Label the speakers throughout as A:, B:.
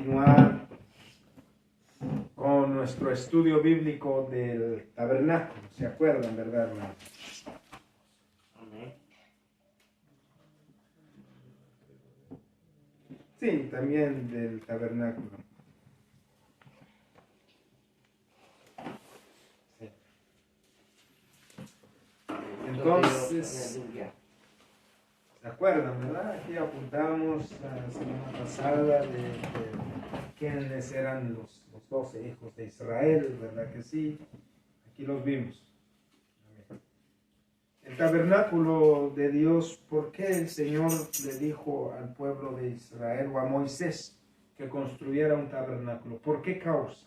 A: continuar con nuestro estudio bíblico del tabernáculo. ¿Se acuerdan, verdad, hermano?
B: Amén.
A: Sí, también del tabernáculo. Sí. Entonces, ¿se acuerdan, verdad? Aquí apuntamos la semana pasada de quiénes eran los 12 hijos de Israel, ¿verdad que sí? Aquí los vimos. El tabernáculo de Dios, ¿por qué el Señor le dijo al pueblo de Israel o a Moisés que construyera un tabernáculo? ¿Por qué causa?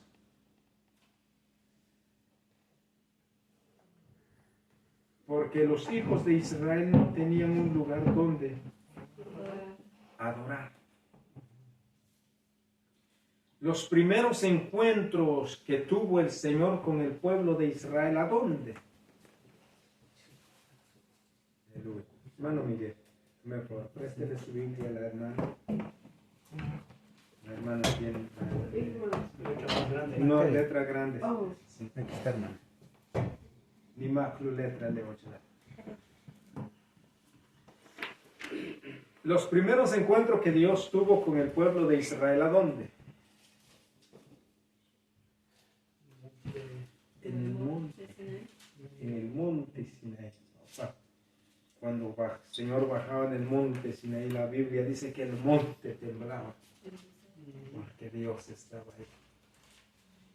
A: Porque los hijos de Israel no tenían un lugar donde adorar. Los primeros encuentros que tuvo el Señor con el pueblo de Israel, ¿a dónde? Aleluya. Hermano Miguel, me préstele su Biblia a la hermana. La hermana tiene no, letra grande. Sí. Aquí está, hermano. Ni macro letra de 8. Los primeros encuentros que Dios tuvo con el pueblo de Israel, ¿a dónde? En el monte Sinaí. Cuando el Señor bajaba en el monte Sinaí, la Biblia dice que el monte temblaba, porque Dios estaba ahí.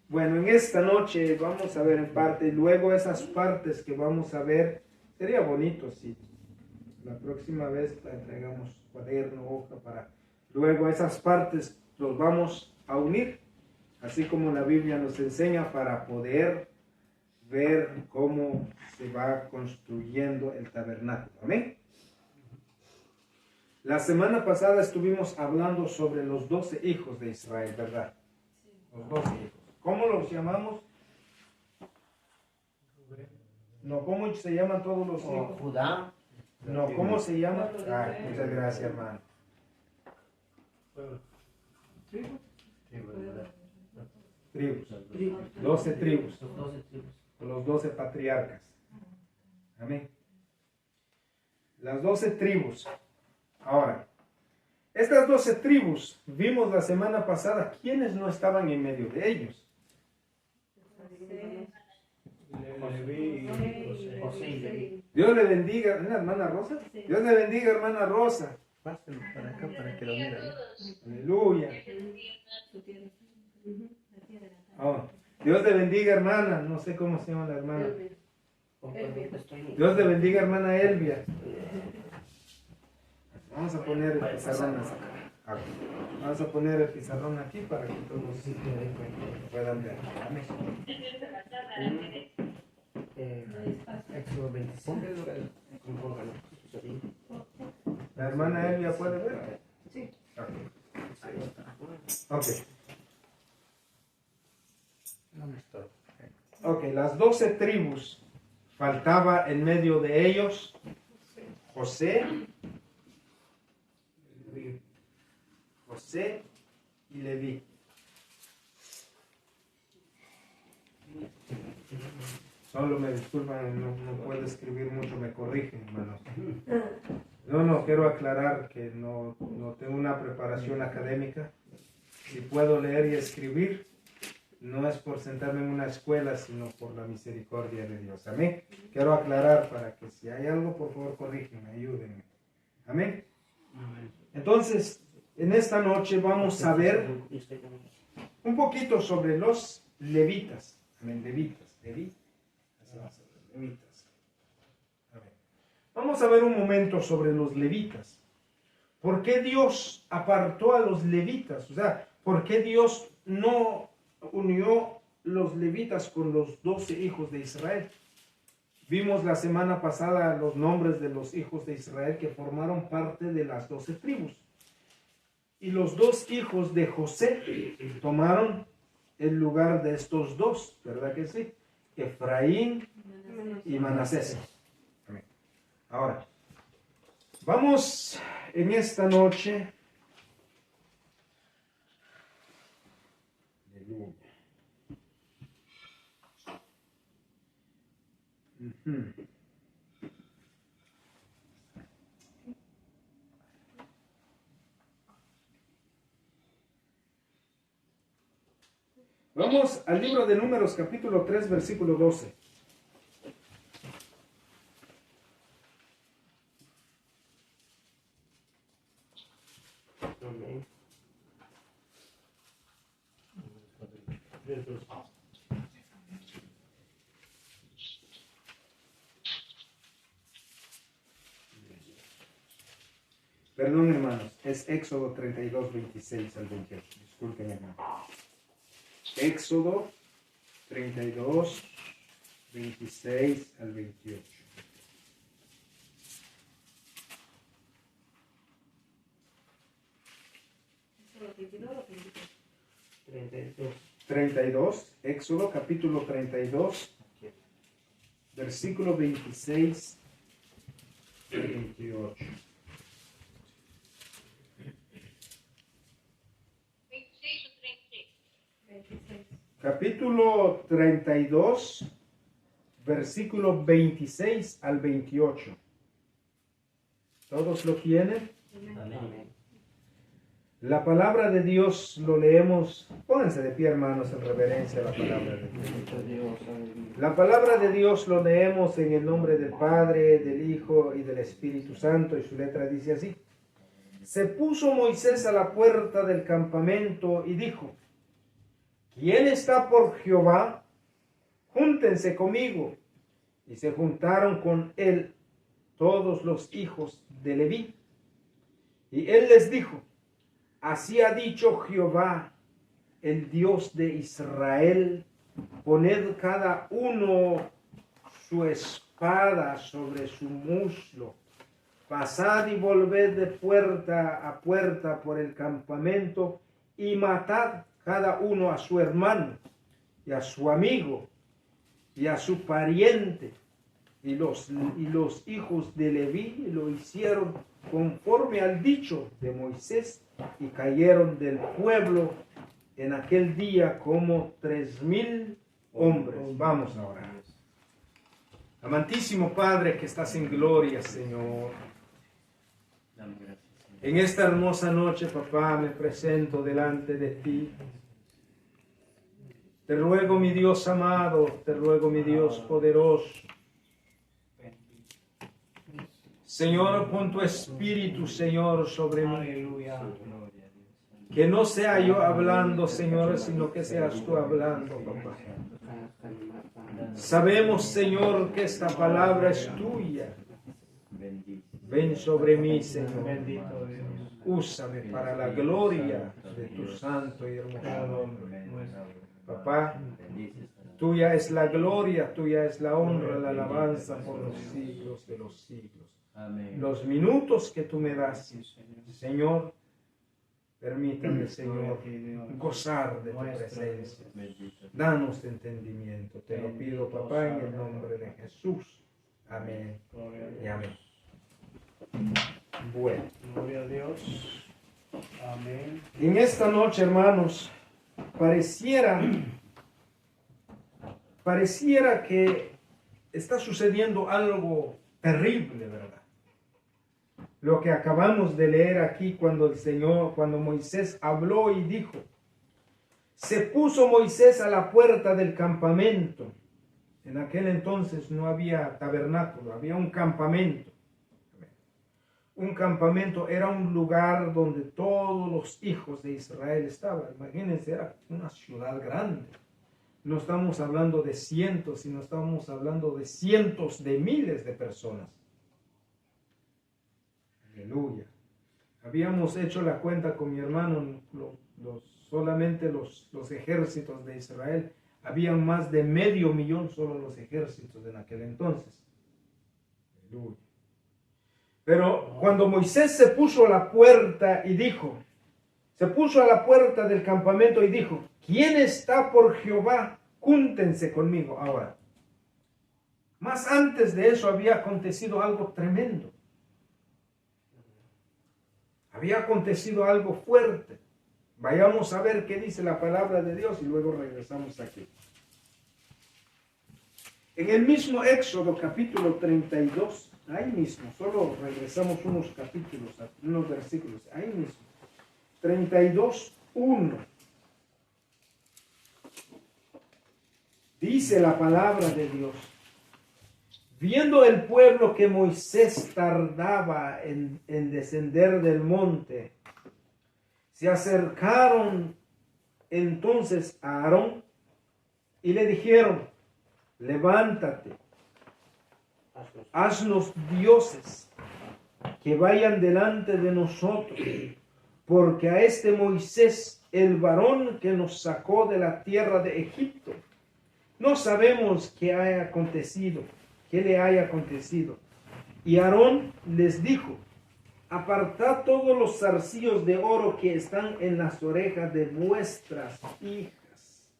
A: Bueno, en esta noche vamos a ver en parte, luego esas partes que vamos a ver, sería bonito si la próxima vez la entregamos cuaderno, hoja, para luego esas partes los vamos a unir, así como la Biblia nos enseña para poder ver cómo se va construyendo el tabernáculo. ¿Amén? La semana pasada estuvimos hablando sobre los 12 hijos de Israel, ¿verdad? Los 12 hijos. ¿Cómo los llamamos? No, ¿cómo se llaman todos los hijos?
B: Judá.
A: No, ¿cómo se llaman? Ah, muchas gracias, hermano. Tribus. 12 tribus. Los 12 patriarcas. Amén. Las 12 tribus. Ahora, estas 12 tribus, vimos la semana pasada quiénes no estaban en medio de ellos. Dios le bendiga, ¿una hermana Rosa? Dios le bendiga, hermana Rosa.
C: Pásenlo para acá para que lo mire.
A: Aleluya. Oh, Dios le bendiga, hermana. No sé cómo se llama la hermana. Dios le bendiga, hermana Elvia. Vamos a poner el pizarrón aquí. Vamos a poner el pizarrón aquí para que todos puedan ver. Amén.
C: Éxodo 25.
A: ¿La hermana Elvia puede ver?
D: Sí.
A: Ok. Ok, las 12 tribus. Faltaba en medio de ellos José y Leví. Solo me disculpan, no puedo escribir mucho, me corrigen, hermanos. No, quiero aclarar que no tengo una preparación académica. Si puedo leer y escribir, no es por sentarme en una escuela, sino por la misericordia de Dios. Amén. Quiero aclarar para que si hay algo, por favor, corrígenme, ayúdenme. Amén. Entonces, en esta noche vamos a ver un poquito sobre los levitas. Amén, levitas. Amén. Vamos a ver un momento sobre los levitas. ¿Por qué Dios apartó a los levitas? O sea, ¿por qué Dios no unió los levitas con los 12 hijos de Israel? Vimos la semana pasada los nombres de los hijos de Israel que formaron parte de las 12 tribus. Y los 2 hijos de José tomaron el lugar de estos 2, ¿verdad que sí? Efraín y Manasés. Amén. Ahora, vamos en esta noche Aleluya. Ujú. Vamos al libro de Números, capítulo 3, versículo 12.
B: Amén.
A: Perdón, hermanos, es Éxodo 32, 26 al 28. Disculpen, hermanos. Éxodo 32, 26 al 28.
D: ¿Solo 22 o 23?
A: 32, Éxodo capítulo 32, versículo 26 al 28.
E: 26 o 33.
D: 26.
A: Capítulo 32, versículo 26 al 28. ¿Todos lo tienen?
B: Amén.
A: La palabra de Dios lo leemos. Pónganse de pie, hermanos, en reverencia a la palabra de Dios. La palabra de Dios lo leemos en el nombre del Padre, del Hijo y del Espíritu Santo, y su letra dice así. Se puso Moisés a la puerta del campamento y dijo: ¿Quién está por Jehová? Júntense conmigo. Y se juntaron con él todos los hijos de Leví. Y él les dijo: Así ha dicho Jehová, el Dios de Israel: poned cada uno su espada sobre su muslo, pasad y volved de puerta a puerta por el campamento, y matad cada uno a su hermano, y a su amigo, y a su pariente. Y los hijos de Leví lo hicieron conforme al dicho de Moisés, y cayeron del pueblo en aquel día como 3,000 hombres. Vamos a orar. Amantísimo Padre que estás en gloria, Señor. En esta hermosa noche, papá, me presento delante de ti. Te ruego, mi Dios amado, te ruego, mi Dios poderoso. Señor, pon tu espíritu, Señor, sobre mí. Que no sea yo hablando, Señor, sino que seas tú hablando, papá. Sabemos, Señor, que esta palabra es tuya. Ven sobre mí, Señor. Úsame para la gloria de tu santo y hermoso nombre. Papá, tuya es la gloria, tuya es la honra, la alabanza por los siglos de los siglos. Los minutos que tú me das, Señor, permítame, Señor, gozar de tu presencia. Danos entendimiento. Te lo pido, papá, en el nombre de Jesús. Amén y amén. Bueno,
C: Gloria a Dios. Amén.
A: en esta noche, hermanos, pareciera que está sucediendo algo terrible, ¿verdad? Lo que acabamos de leer aquí cuando Moisés habló y dijo: se puso Moisés a la puerta del campamento. En aquel entonces no había tabernáculo, había un campamento. Un campamento era un lugar donde todos los hijos de Israel estaban. Imagínense, era una ciudad grande. No estamos hablando de cientos, sino estamos hablando de cientos de miles de personas. Aleluya. Habíamos hecho la cuenta con mi hermano, solamente los ejércitos de Israel. Habían más de 500,000 solo los ejércitos en aquel entonces. Aleluya. Pero cuando Moisés se puso a la puerta del campamento y dijo: ¿quién está por Jehová? Júntense conmigo. Ahora, más antes de eso había acontecido algo tremendo. Había acontecido algo fuerte. Vayamos a ver qué dice la palabra de Dios y luego regresamos aquí. En el mismo Éxodo capítulo 32, ahí mismo, solo regresamos unos capítulos, unos versículos, ahí mismo. 32:1. Dice la palabra de Dios: viendo el pueblo que Moisés tardaba en descender del monte, se acercaron entonces a Aarón y le dijeron: levántate, haznos dioses que vayan delante de nosotros, porque a este Moisés, el varón que nos sacó de la tierra de Egipto, no sabemos qué haya acontecido, qué le haya acontecido. Y Aarón les dijo: apartad todos los zarcillos de oro que están en las orejas de vuestras hijas,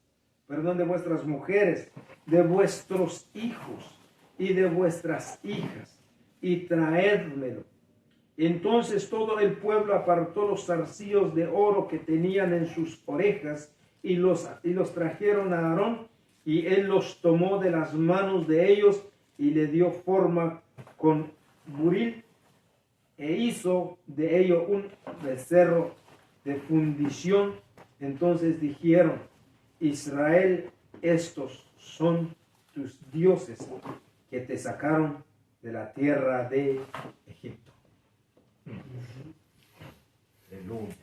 A: de vuestras mujeres, de vuestros hijos y de vuestras hijas, y traédmelo. Entonces todo el pueblo apartó los zarcillos de oro que tenían en sus orejas y los trajeron a Aarón, y él los tomó de las manos de ellos y le dio forma con buril, e hizo de ello un becerro de fundición. Entonces dijeron: Israel, estos son tus dioses que te sacaron de la tierra de Egipto. Aleluya.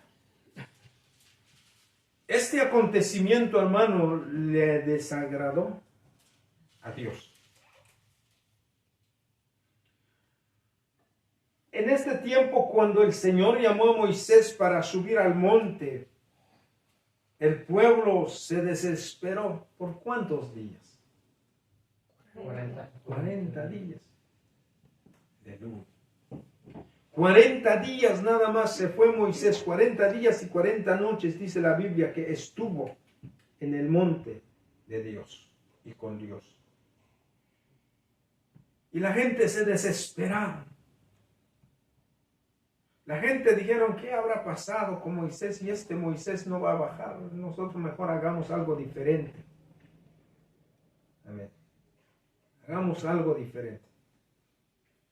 A: Este acontecimiento, hermano, le desagradó a Dios. En este tiempo, cuando el Señor llamó a Moisés para subir al monte, el pueblo se desesperó. ¿Por cuántos días? 40 días. Aleluya. 40 días nada más se fue Moisés, 40 días y 40 noches, dice la Biblia, que estuvo en el monte de Dios y con Dios. Y la gente se desesperaron. La gente dijeron: ¿qué habrá pasado con Moisés? Y este Moisés no va a bajar. Nosotros mejor hagamos algo diferente. Amén. Hagamos algo diferente.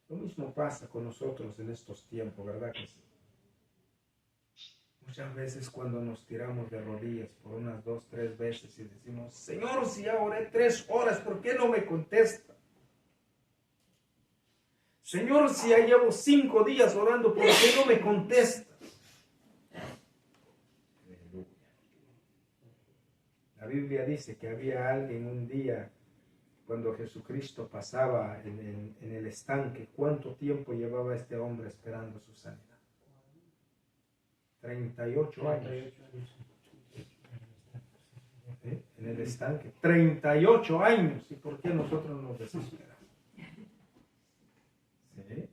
A: Lo mismo pasa con nosotros en estos tiempos, ¿verdad que sí? Muchas veces cuando nos tiramos de rodillas por unas 2, 3 veces y decimos: Señor, si ya oré 3 horas, ¿por qué no me contesta? Señor, si ya llevo 5 días orando, ¿por qué no me contesta? La Biblia dice que había alguien un día, cuando Jesucristo pasaba en el estanque, ¿cuánto tiempo llevaba este hombre esperando su sanidad? 38 años. ¿Sí? En el estanque. 38 años. ¿Y por qué nosotros nos desesperamos? ¿Sí?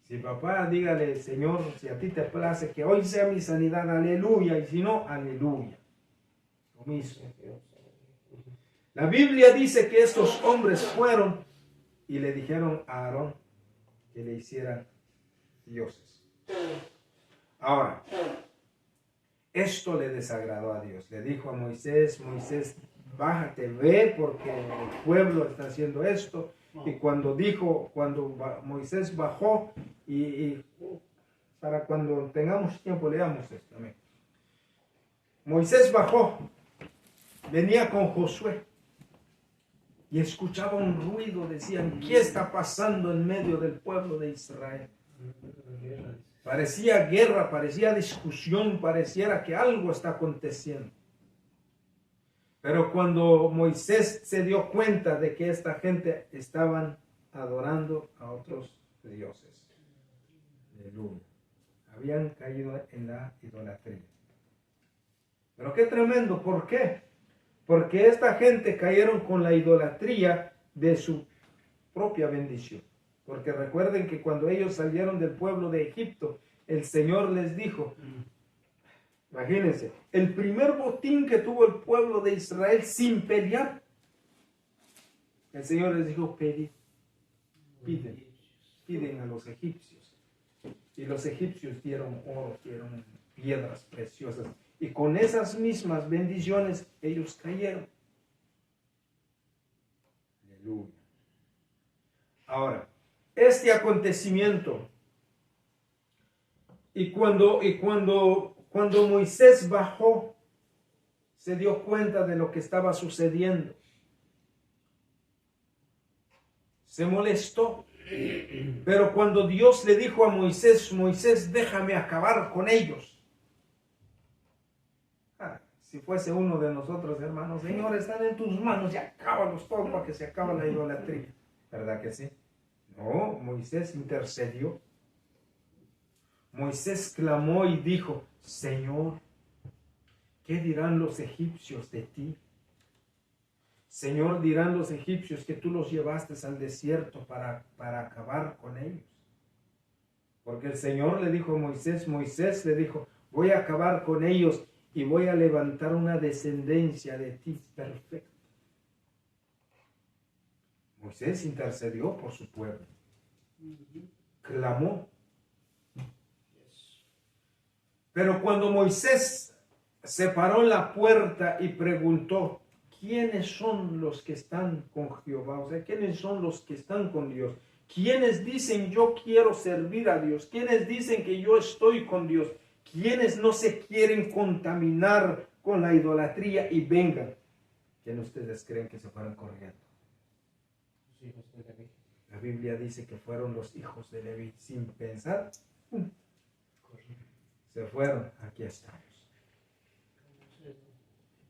A: Si papá, dígale: Señor, si a ti te place que hoy sea mi sanidad, aleluya. Y si no, aleluya. Lo mismo. La Biblia dice que estos hombres fueron y le dijeron a Aarón que le hicieran dioses. Ahora, esto le desagradó a Dios. Le dijo a Moisés: Moisés, bájate, ve, porque el pueblo está haciendo esto. Y cuando Moisés bajó, y para cuando tengamos tiempo leamos esto. Amén. Moisés bajó, venía con Josué. Y escuchaba un ruido, decían: ¿qué está pasando en medio del pueblo de Israel? Parecía guerra, parecía discusión, pareciera que algo está aconteciendo. Pero cuando Moisés se dio cuenta de que esta gente estaban adorando a otros dioses, aleluya, habían caído en la idolatría. Pero qué tremendo, ¿por qué? Porque esta gente cayeron con la idolatría de su propia bendición. Porque recuerden que cuando ellos salieron del pueblo de Egipto, el Señor les dijo, imagínense, el primer botín que tuvo el pueblo de Israel sin pelear, el Señor les dijo: piden a los egipcios. Y los egipcios dieron oro, dieron piedras preciosas. Y con esas mismas bendiciones ellos cayeron. Aleluya. Ahora, este acontecimiento, cuando Moisés bajó, se dio cuenta de lo que estaba sucediendo. Se molestó. Pero cuando Dios le dijo a Moisés, Moisés, déjame acabar con ellos. Si fuese uno de nosotros, hermanos, Señor, están en tus manos y acábalos todos para que se acabe la idolatría. ¿Verdad que sí? No, Moisés intercedió. Moisés clamó y dijo, Señor, ¿qué dirán los egipcios de ti? Señor, dirán los egipcios que tú los llevaste al desierto para acabar con ellos. Porque el Señor le dijo a Moisés, Moisés le dijo, voy a acabar con ellos y voy a levantar una descendencia de ti perfecta. Moisés intercedió por su pueblo. Clamó. Pero cuando Moisés se paró en la puerta y preguntó, ¿quiénes son los que están con Jehová? O sea, ¿quiénes son los que están con Dios? ¿Quiénes dicen yo quiero servir a Dios? ¿Quiénes dicen que yo estoy con Dios? ¿Quiénes no se quieren contaminar con la idolatría y vengan? ¿Quién ustedes creen que se fueron corriendo?
C: Los hijos de Leví.
A: La Biblia dice que fueron los hijos de Leví. Sin pensar, se fueron. Aquí estamos.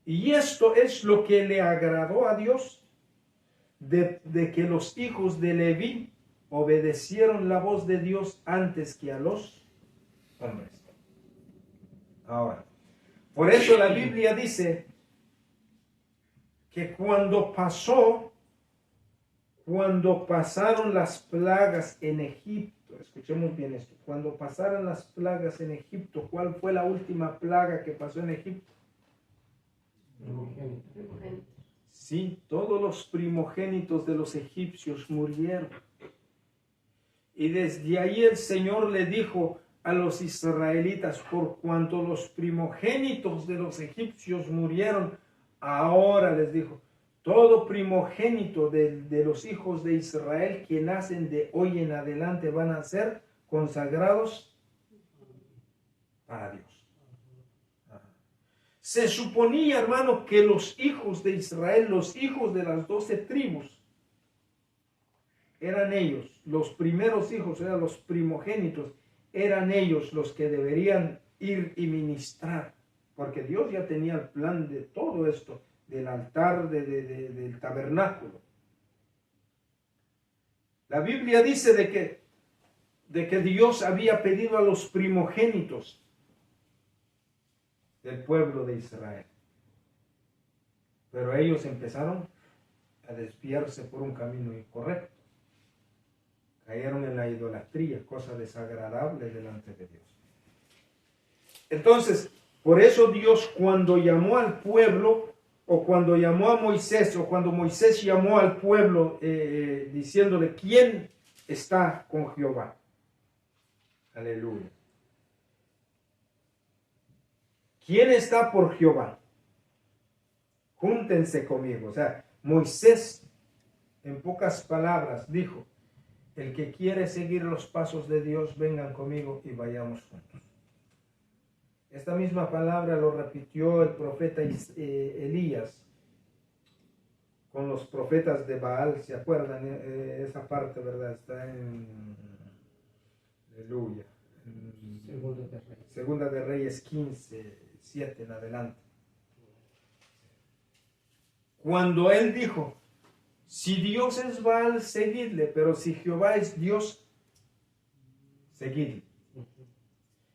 A: Y esto es lo que le agradó a Dios, de que los hijos de Leví obedecieron la voz de Dios antes que a los hombres. Ahora, por eso la Biblia dice que cuando pasaron las plagas en Egipto, escuchemos bien esto, cuando pasaron las plagas en Egipto, ¿cuál fue la última plaga que pasó en Egipto? Sí, todos los primogénitos de los egipcios murieron. Y desde ahí el Señor le dijo a los israelitas, por cuanto los primogénitos de los egipcios murieron, ahora les dijo, todo primogénito de los hijos de Israel que nacen de hoy en adelante van a ser consagrados para Dios. Se suponía, hermano, que los hijos de Israel, los hijos de las 12 tribus, eran ellos, los primeros hijos, eran los primogénitos, eran ellos los que deberían ir y ministrar, porque Dios ya tenía el plan de todo esto, del altar, del tabernáculo. La Biblia dice de que Dios había pedido a los primogénitos del pueblo de Israel. Pero ellos empezaron a desviarse por un camino incorrecto. Cayeron en la idolatría, cosa desagradable delante de Dios. Entonces, por eso Dios cuando llamó al pueblo, o cuando llamó a Moisés, o cuando Moisés llamó al pueblo diciéndole, ¿quién está con Jehová? Aleluya. ¿Quién está por Jehová? Júntense conmigo. O sea, Moisés, en pocas palabras, dijo, el que quiere seguir los pasos de Dios, vengan conmigo y vayamos juntos. Esta misma palabra lo repitió el profeta Elías con los profetas de Baal. ¿Se acuerdan? Esa parte, ¿verdad? Está en... Aleluya. Segunda de Reyes 15, 7 en adelante. Cuando él dijo, si Dios es Baal, seguidle, pero si Jehová es Dios, seguidle.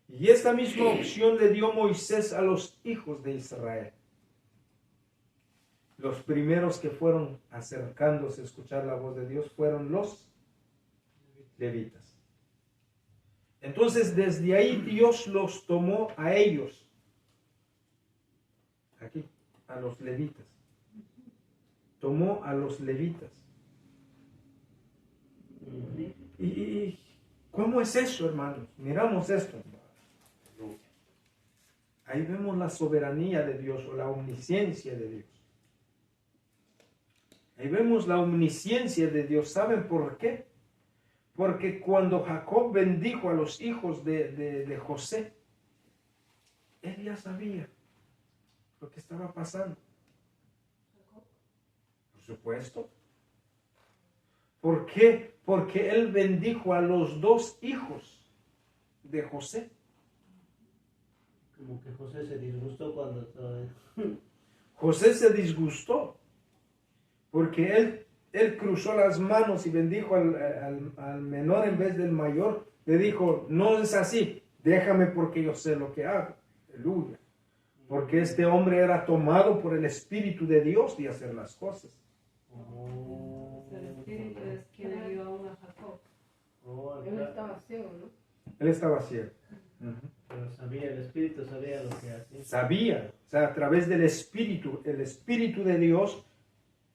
A: Y esta misma opción le dio Moisés a los hijos de Israel. Los primeros que fueron acercándose a escuchar la voz de Dios fueron los levitas. Entonces desde ahí Dios los tomó a ellos, aquí, a los levitas. Tomó a los levitas. Y ¿Cómo es eso, hermanos? Miramos esto. Ahí vemos la soberanía de Dios o la omnisciencia de Dios. Ahí vemos la omnisciencia de Dios. ¿Saben por qué? Porque cuando Jacob bendijo a los hijos de José, él ya sabía lo que estaba pasando. Por supuesto. ¿Por qué? Porque él bendijo a los dos hijos de José.
B: Como que José se disgustó cuando estaba...
A: José se disgustó porque él cruzó las manos y bendijo al menor en vez del mayor. Le dijo, no es así, déjame porque yo sé lo que hago. Aleluya. Porque este hombre era tomado por el Espíritu de Dios de hacer las cosas.
D: El Espíritu es quien ayudó aún a Jacob.
C: Él estaba ciego, ¿no?
A: Él estaba ciego.
B: Pero sabía, el Espíritu sabía lo que hacía.
A: Sabía, o sea, a través del Espíritu, el Espíritu de Dios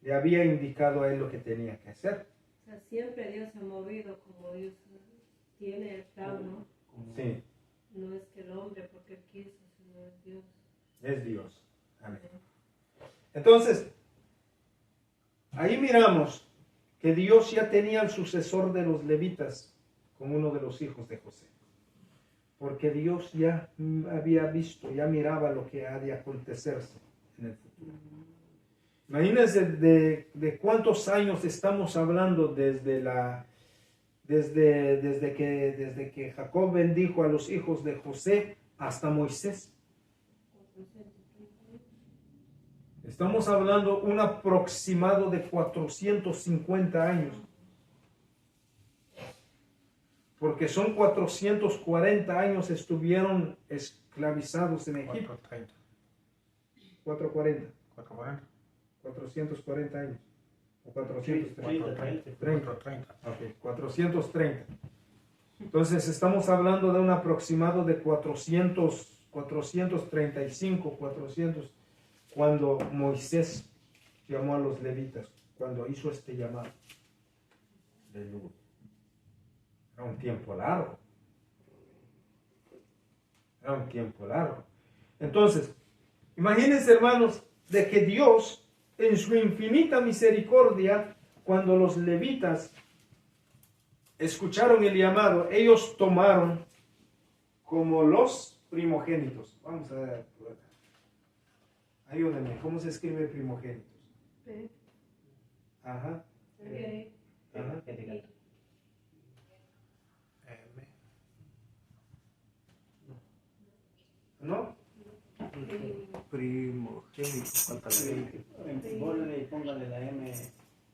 A: le había indicado a él lo que tenía que hacer.
D: O sea, siempre Dios se ha movido como Dios tiene el plan, ¿no?
A: Sí,
D: No es que el hombre porque él quiso, sino es Dios.
A: es Dios. Amén. Entonces, ahí miramos que Dios ya tenía el sucesor de los levitas con uno de los hijos de José. Porque Dios ya había visto, ya miraba lo que ha de acontecerse en el futuro. Imagínense de cuántos años estamos hablando desde que Jacob bendijo a los hijos de José hasta Moisés. Estamos hablando un aproximado de 450 años. Porque son 440 años estuvieron esclavizados en Egipto. 440. 440 años. O 430.
B: 430.
A: Ok, 430. Entonces estamos hablando de un aproximado de 435, 400, cuando Moisés llamó a los levitas, cuando hizo este llamado. Aleluya. Era un tiempo largo. Era un tiempo largo. Entonces, imagínense, hermanos, de que Dios, en su infinita misericordia, cuando los levitas escucharon el llamado, ellos tomaron como los primogénitos. Vamos a ver. Ayúdenme, ¿cómo se escribe primogénitos?
D: Sí.
A: Ajá.
D: Sí.
A: Ajá. ¿No?
C: Primogénito, falta la M.
B: Bórrele y póngale la M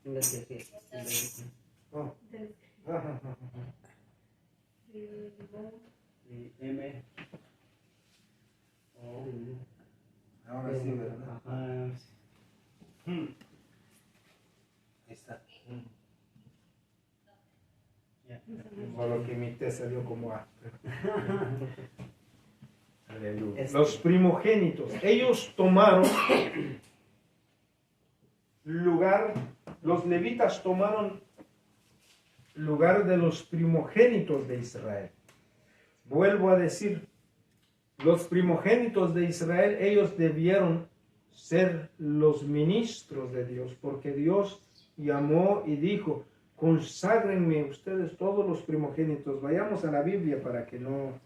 B: en vez de C.
A: Oh.
D: Del-
A: Ajá.
D: del-
B: Y M. O.
A: Ahora sí, ¿verdad?
B: Ajá.
A: Ahí está.
B: Ya.
A: Solo que mi T salió como A. Aleluya.
B: Este.
A: Los primogénitos, ellos tomaron lugar, los levitas tomaron lugar de los primogénitos de Israel. Vuelvo a decir, los primogénitos de Israel, ellos debieron ser los ministros de Dios, porque Dios llamó y dijo, conságrenme ustedes todos los primogénitos. Vayamos a la Biblia para que no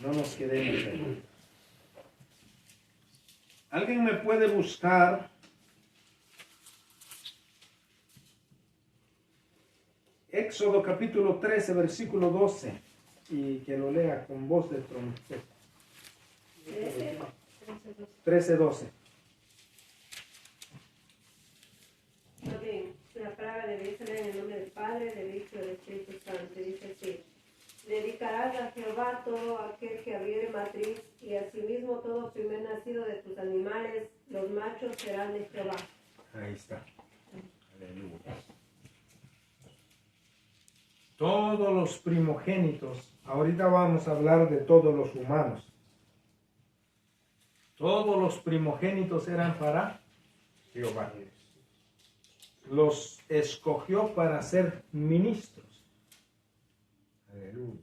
A: nos quedemos ahí. ¿Alguien me puede buscar Éxodo capítulo 13, versículo 12? Y que lo lea con voz de trompeta. 13, 12.
D: Amén. La palabra de Dios en el nombre del Padre, del Hijo y del Espíritu Santo. Dice así. Dedicarás a Jehová todo aquel que abriere matriz, y asimismo todo primer nacido de tus animales, los machos serán de Jehová.
A: Ahí está. Aleluya. Todos los primogénitos, ahorita vamos a hablar de todos los humanos. Todos los primogénitos eran para Jehová. Los escogió para ser ministros. Aleluya.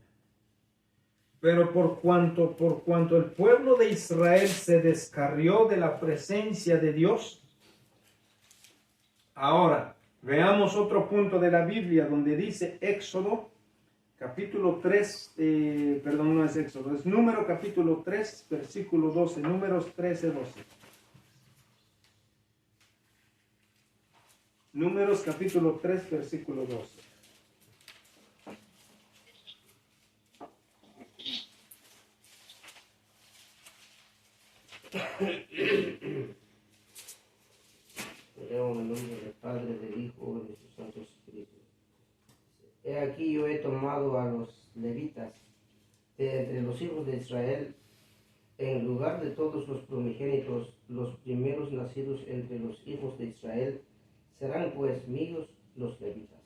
A: Pero por cuanto el pueblo de Israel se descarrió de la presencia de Dios, ahora veamos otro punto de la Biblia donde dice Éxodo, capítulo 3, perdón, no es Éxodo, es Número capítulo 3, versículo 12, Números 13, 12. Números capítulo 3, versículo 12.
B: Leo en el nombre del Padre, del Hijo y de su Santo Espíritu. He aquí yo he tomado a los levitas de entre los hijos de Israel, en lugar de todos los primogénitos, los primeros nacidos entre los hijos de Israel, serán pues míos los levitas.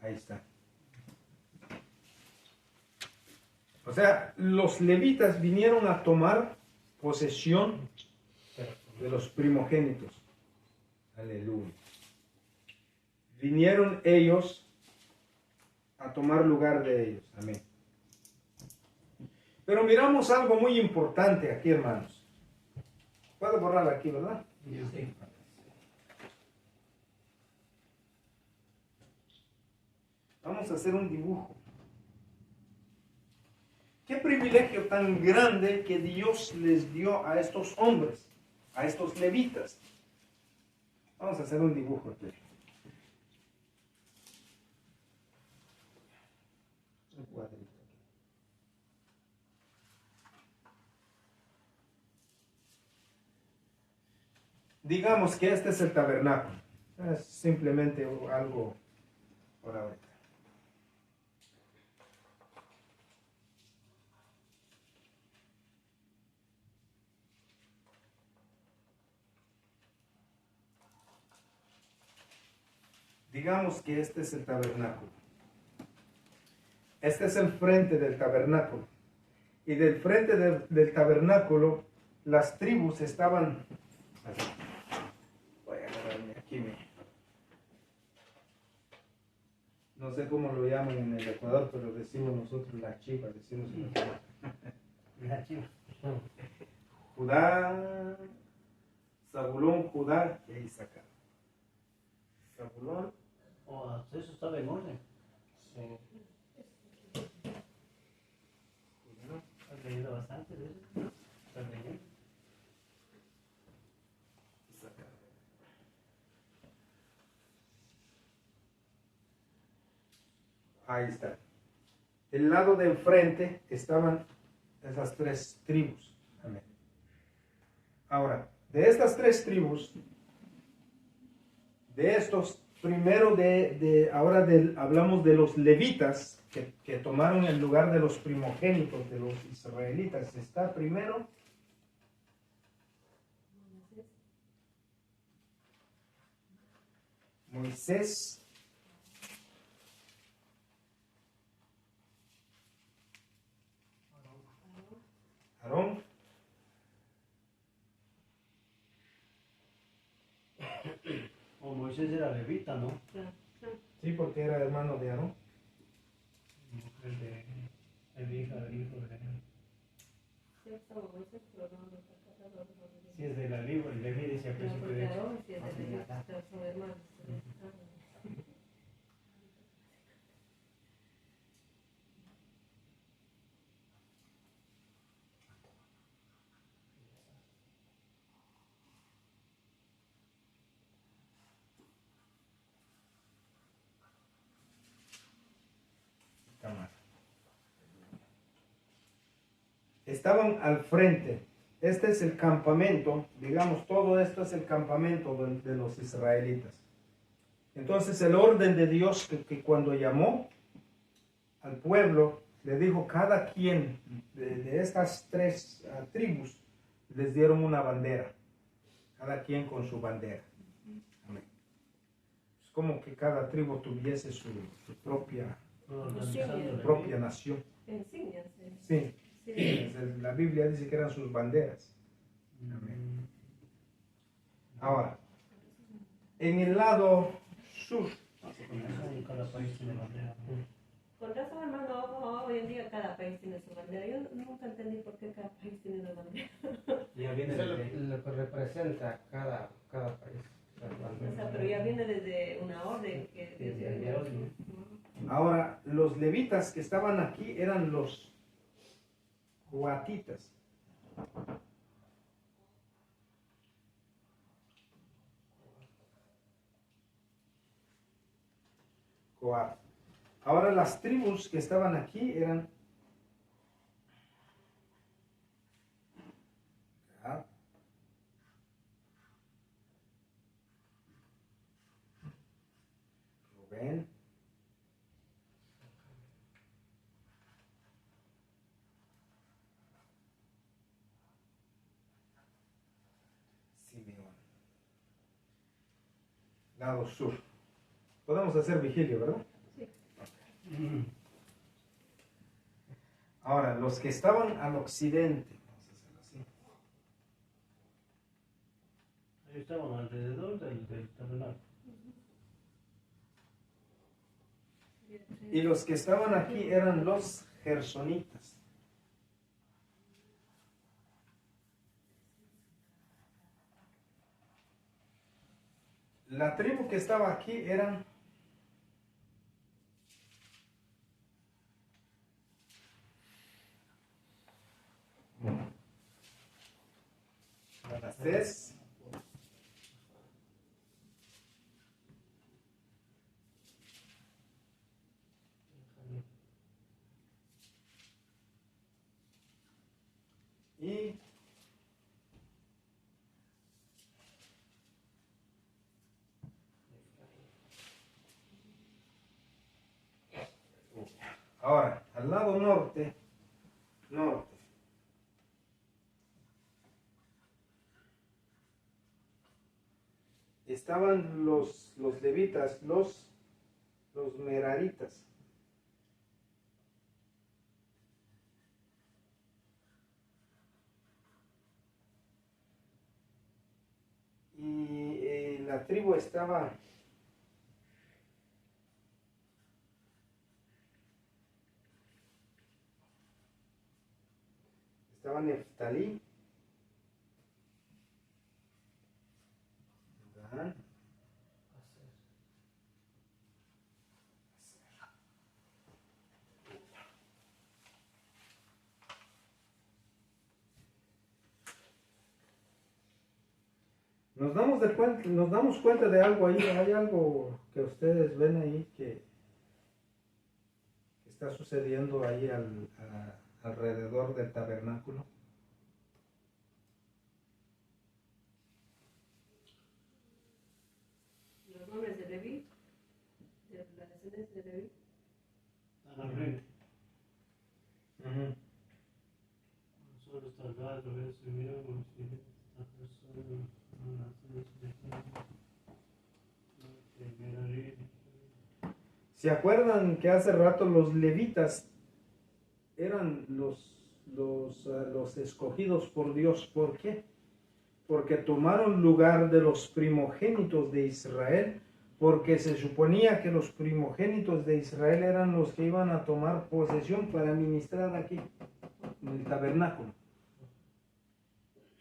A: Ahí está. O sea, los levitas vinieron a tomar posesión de los primogénitos. Aleluya. Vinieron ellos a tomar lugar de ellos. Amén. Pero miramos algo muy importante aquí, hermanos. Puedo borrar aquí, ¿verdad?
B: Sí.
A: Vamos a hacer un dibujo. Qué privilegio tan grande que Dios les dio a estos hombres, a estos levitas. Vamos a hacer un dibujo aquí. Un cuadrito. Digamos que este es el tabernáculo. Es simplemente algo por ahorita. Digamos que este es el tabernáculo. Este es el frente del tabernáculo. Y del frente del tabernáculo, las tribus estaban... Voy a agarrarme aquí. No sé cómo lo llaman en el Ecuador, pero decimos nosotros la chiva, decimos en Ecuador.
B: La chiva.
A: Judá, Zabulón, Judá y Isaacar. Zabulón.
B: Oh, eso estaba en orden.
A: Sí.
B: ¿Has leído bastante de eso? ¿Estás leyendo?
A: Isaacar. Ahí está. El lado de enfrente estaban esas tres tribus. Amén. Ahora, de estas tres tribus, de estos, primero hablamos de los levitas que tomaron el lugar de los primogénitos de los israelitas. Está primero Moisés, Aarón,
B: Oh, Moisés era levita, ¿no?
A: sí, porque era hermano de Aarón.
B: El hijo de... Sí, es de la Leví, Leví dice al principio de hecho.
A: Estaban al frente. Este es el campamento, digamos, todo esto es el campamento de los israelitas. Entonces el orden de Dios que cuando llamó al pueblo, le dijo cada quien de estas tres tribus, les dieron una bandera, cada quien con su bandera. Amén. Es como que cada tribu tuviese su propia nación. Sí. La Biblia dice que eran sus banderas. Amén. Ahora, en el lado sur,
D: Con razón, hermano, hoy en día cada país tiene su bandera. Yo nunca entendí por qué cada país tiene una bandera.
A: Ya viene
B: Eso es
A: desde...
B: lo que representa cada país.
D: O sea, pero ya viene desde una orden que Dios
B: Desde
D: dio.
B: Dios, ¿no?
A: Ahora, los levitas que estaban aquí eran los coatitas. Coat. Ahora, las tribus que estaban aquí eran Gad, Rubén, Simeón. Lado sur. Podemos hacer vigilia, ¿verdad?
D: Sí.
A: Ahora, los que estaban al occidente, vamos a hacerlo así.
C: Ahí estaban alrededor del tabernáculo.
A: Y los que estaban aquí eran los gersonitas. La tribu que estaba aquí eran Manasés, y ahora, al lado norte, estaban los levitas, los meraritas. Y la tribu estaba Neftalí, Dan, nos damos cuenta de algo ahí, hay algo que ustedes ven ahí que está sucediendo ahí alrededor del tabernáculo.
D: Los nombres de Leví, de la descendencia de Leví.
C: Están al frente.
A: Ujú.
C: Solo está Gad, Rubén, Simeón, esta persona, Merari.
A: ¿Se acuerdan que hace rato los levitas eran los escogidos por Dios? ¿Por qué? Porque tomaron lugar de los primogénitos de Israel, porque se suponía que los primogénitos de Israel eran los que iban a tomar posesión para ministrar aquí, en el tabernáculo.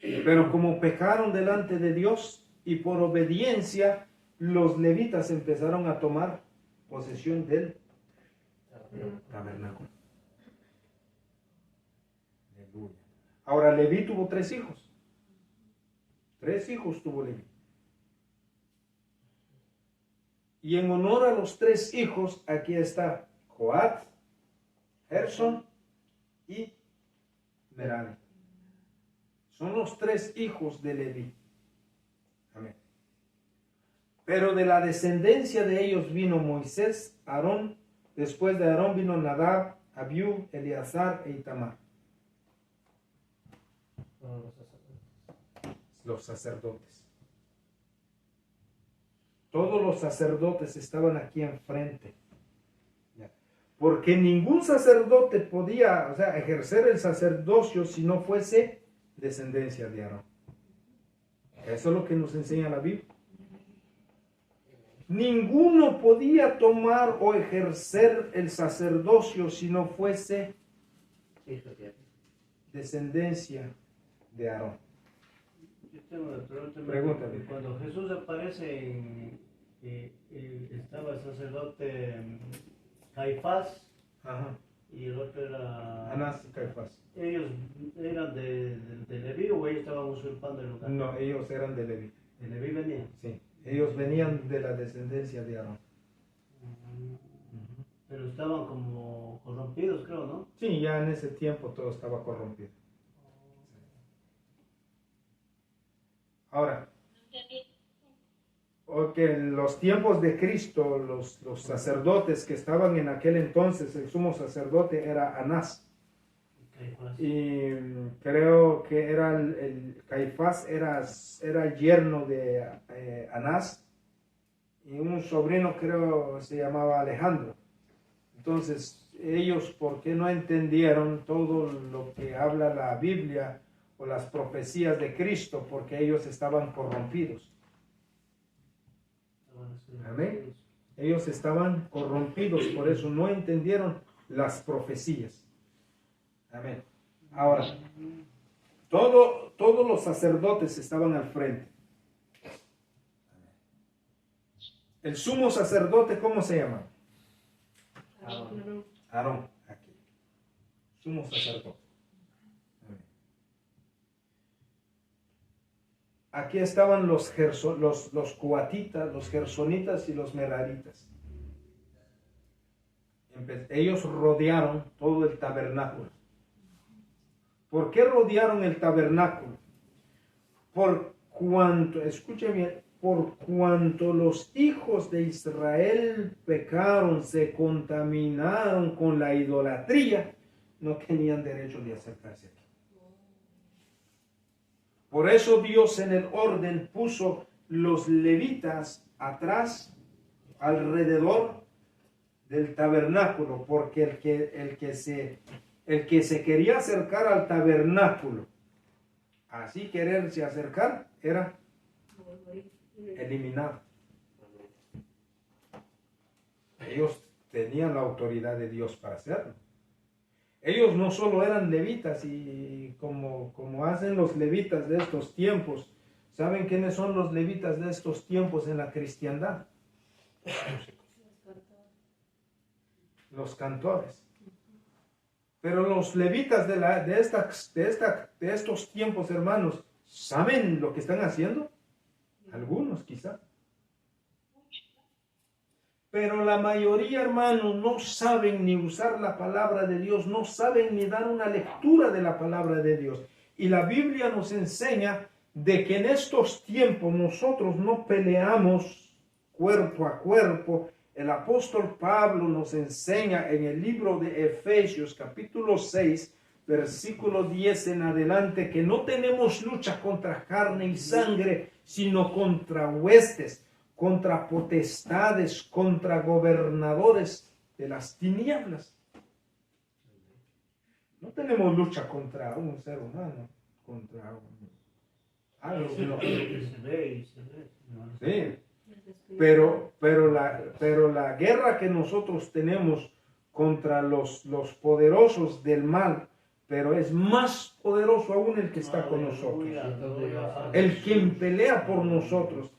A: Pero como pecaron delante de Dios y por obediencia, los levitas empezaron a tomar posesión del tabernáculo. Aleluya. Ahora Leví tuvo 3 hijos. 3 hijos tuvo Leví. Y en honor a los 3 hijos, aquí está Coat, Gerson y Merari. Son los 3 hijos de Leví. Amén. Pero de la descendencia de ellos vino Moisés, Aarón, después de Aarón vino Nadab, Abiú, Eleazar e Itamar. Los sacerdotes. Todos los sacerdotes estaban aquí enfrente. Porque ningún sacerdote podía, ejercer el sacerdocio si no fuese descendencia de Aarón. Eso es lo que nos enseña la Biblia. ninguno podía tomar o ejercer el sacerdocio si no fuese
B: Hijo de Dios.
A: descendencia de Aarón.
C: Yo tengo una pregunta.
A: Pregúntale.
C: Cuando Jesús aparece estaba el sacerdote Caifás
A: Ajá.
C: y el otro era...
A: Anás y Caifás.
C: ¿Ellos eran de Leví o ellos estaban usurpando el lugar?
A: No, ellos eran de Leví.
C: De Leví venían.
A: Sí, ellos venían de la descendencia de Aarón.
C: Pero estaban como corrompidos, creo, ¿no?
A: Sí, ya en ese tiempo todo estaba corrompido. Ahora, porque en los tiempos de Cristo, los sacerdotes que estaban en aquel entonces, el sumo sacerdote era Anás.
C: Caifás.
A: Y creo que era el Caifás era yerno de Anás. Y un sobrino creo se llamaba Alejandro. Entonces, ellos, ¿por qué no entendieron todo lo que habla la Biblia o las profecías de Cristo? Porque ellos estaban corrompidos. Amén. Ellos estaban corrompidos, por eso no entendieron las profecías. Amén. Ahora, todos los sacerdotes estaban al frente. El sumo sacerdote, ¿cómo se llama? Aarón, aquí. Sumo sacerdote. Amén. Aquí estaban los coatitas, los gersonitas y los meraritas. Ellos rodearon todo el tabernáculo. ¿Por qué rodearon el tabernáculo? Por cuanto, escuche bien, por cuanto los hijos de Israel pecaron, se contaminaron con la idolatría, no tenían derecho de acercarse aquí. Por eso Dios en el orden puso los levitas atrás, alrededor del tabernáculo, porque el que se quería acercar al tabernáculo, así quererse acercar, era eliminado. Ellos tenían la autoridad de Dios para hacerlo. Ellos no solo eran levitas, y como hacen los levitas de estos tiempos. ¿Saben quiénes son los levitas de estos tiempos en la cristiandad? Los cantores. Pero los levitas de estos tiempos, hermanos, ¿saben lo que están haciendo? Algunos quizá. Pero la mayoría, hermanos, no saben ni usar la palabra de Dios, no saben ni dar una lectura de la palabra de Dios. Y la Biblia nos enseña de que en estos tiempos nosotros no peleamos cuerpo a cuerpo. El apóstol Pablo nos enseña en el libro de Efesios, capítulo 6, versículo 10 en adelante, que no tenemos lucha contra carne y sangre, sino contra huestes, contra potestades, contra gobernadores de las tinieblas. No tenemos lucha contra un ser humano, contra algo. Sí. Pero la guerra que nosotros tenemos contra los poderosos del mal, pero es más poderoso aún el que está con nosotros, el quien pelea por nosotros.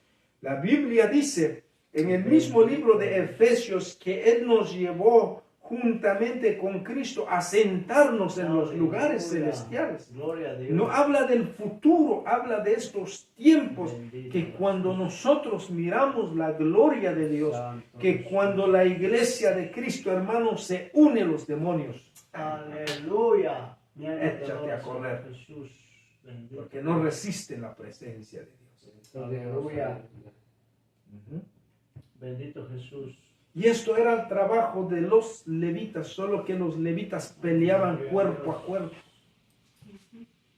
A: La Biblia dice en el mismo libro de Efesios que Él nos llevó juntamente con Cristo a sentarnos en los lugares celestiales. No habla del futuro, habla de estos tiempos, que cuando nosotros miramos la gloria de Dios, que cuando la iglesia de Cristo, hermanos, se une a los demonios.
C: Aleluya.
A: Échate a correr, porque no resisten la presencia de Dios.
C: Aleluya. Bendito Jesús.
A: Y esto era el trabajo de los levitas, solo que los levitas peleaban cuerpo a cuerpo.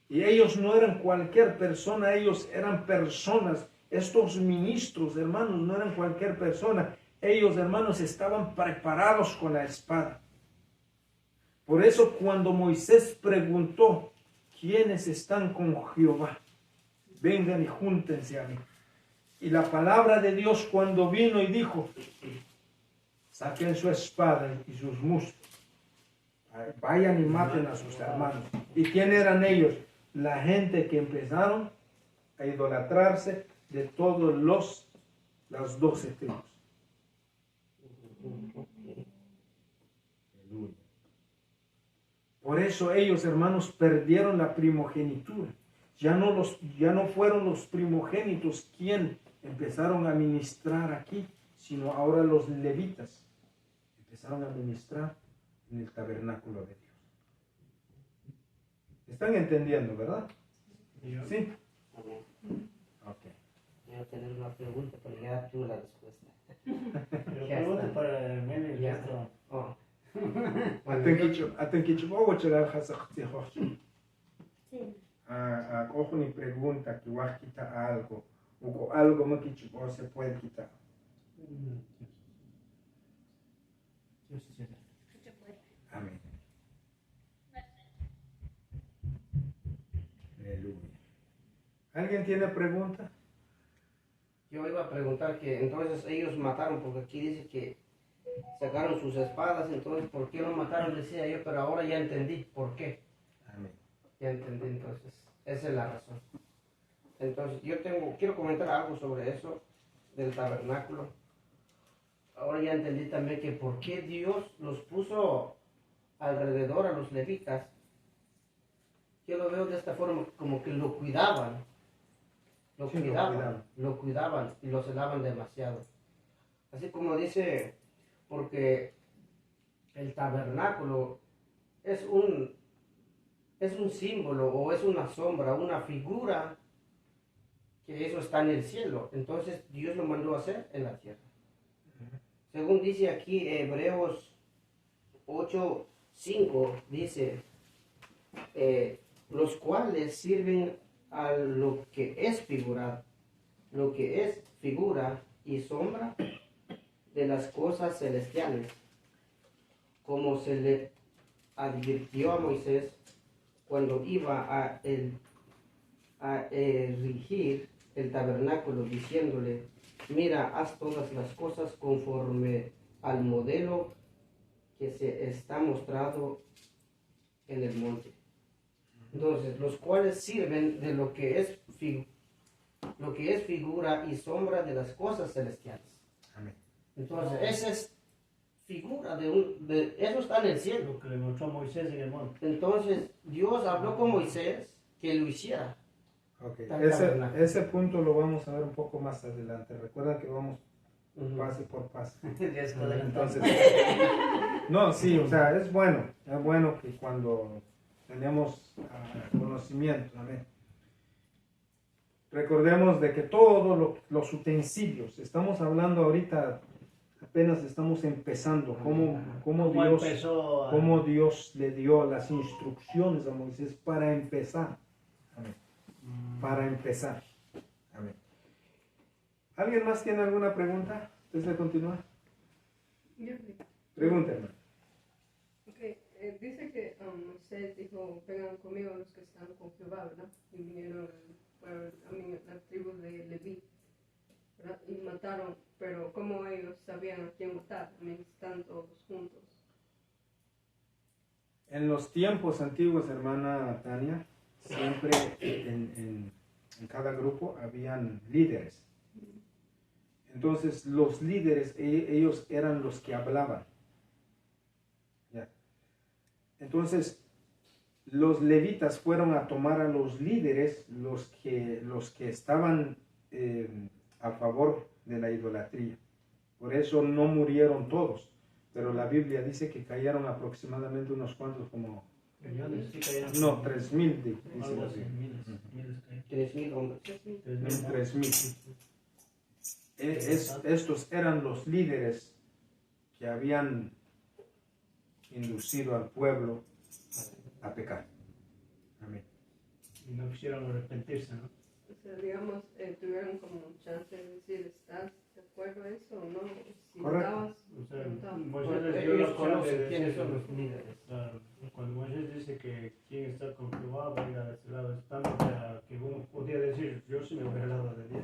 A: Y ellos no eran cualquier persona, ellos eran personas. Estos ministros, hermanos, no eran cualquier persona. Ellos, hermanos, estaban preparados con la espada. Por eso cuando Moisés preguntó, ¿quiénes están con Jehová? Vengan y júntense a mí. Y la palabra de Dios cuando vino y dijo, saquen su espada y sus muslos, vayan y maten a sus hermanos. ¿Y quién eran ellos? La gente que empezaron a idolatrarse de todos las 12 tribus. Por eso ellos, hermanos, perdieron la primogenitura. Ya no fueron los primogénitos quien empezaron a ministrar aquí, sino ahora los levitas empezaron a ministrar en el tabernáculo de Dios. ¿Están entendiendo, verdad? ¿Sí?
B: Amén.
A: Ok.
B: Voy a tener una pregunta, pero ya tuve la respuesta.
C: Pero
B: Ya
C: pregunta
B: está.
C: para el medio y
B: Ya.
C: esto.
B: Oh.
A: Cojo ni pregunta que va a quitar algo, o algo me quichupo se puede quitar. Amén. Aleluya. ¿Alguien tiene pregunta?
B: Yo iba a preguntar que entonces ellos mataron, porque aquí dice que sacaron sus espadas, entonces ¿por qué no mataron? Decía yo, pero ahora ya entendí por qué.
A: Amén.
B: Ya entendí, entonces, esa es la razón. Entonces, quiero comentar algo sobre eso, del tabernáculo. Ahora ya entendí también que por qué Dios los puso alrededor a los levitas. Yo lo veo de esta forma, como que lo cuidaban. Lo
A: Sí,
B: lo cuidaban y lo celaban demasiado. Así como dice, porque el tabernáculo es un símbolo o es una sombra, una figura que eso está en el cielo. Entonces Dios lo mandó a hacer en la tierra. Según dice aquí Hebreos 8:5, dice, los cuales sirven a lo que es figura y sombra de las cosas celestiales, como se le advirtió a Moisés cuando iba a erigir el tabernáculo, diciéndole, mira, haz todas las cosas conforme al modelo que se está mostrado en el monte. Entonces, los cuales sirven de lo que es figura y sombra de las cosas celestiales.
A: Amén.
B: Entonces, esa es figura eso está en el cielo.
C: Lo que le mostró Moisés en el monte.
B: Entonces, Dios habló con Moisés que lo hiciera.
A: Okay.
B: Tal tabernáculo.
A: Ese punto lo vamos a ver un poco más adelante. Recuerda que vamos paso por paso.
C: Ya está adelantado.
A: Entonces, no, sí, o sea, es bueno que cuando tenemos conocimiento, amén. Recordemos de que todos los utensilios, estamos hablando ahorita, apenas estamos empezando, cómo Dios le dio las instrucciones a Moisés para empezar. Amén. Para empezar. Amén. ¿Alguien más tiene alguna pregunta antes de continuar?
F: Yo sí.
A: Pregúntenme.
F: Okay. Dice que Moisés dijo, vengan conmigo los que están con Jehová, ¿verdad? Y vinieron la tribu de Leví, ¿verdad? Y mataron, pero ¿cómo ellos sabían a quién matar? Están todos juntos.
A: En los tiempos antiguos, hermana Tania, siempre en cada grupo habían líderes. Entonces los líderes, ellos eran los que hablaban. ¿Ya? Entonces los levitas fueron a tomar a los líderes, los que estaban a favor de la idolatría. Por eso no murieron todos, pero la Biblia dice que cayeron aproximadamente unos cuantos, como... No, 3,000 dice la Biblia.
B: 3,000 hombres.
A: 3,000. Estos eran los líderes que habían inducido al pueblo a pecar. Amén.
C: Y no quisieron arrepentirse, ¿no?
F: O sea, digamos, tuvieron como un chance de decir, ¿estás de acuerdo a eso o no? Si
A: Correcto.
C: O sea,
F: preguntabas.
C: Moisés les dio la
B: Ellos
C: opción de
B: conocen quiénes
C: decir,
B: son los líderes.
C: claro, cuando Moisés dice que quien está con Jehová va a ir a ese lado, estando que uno podía decir, yo sí me voy al lado de Dios.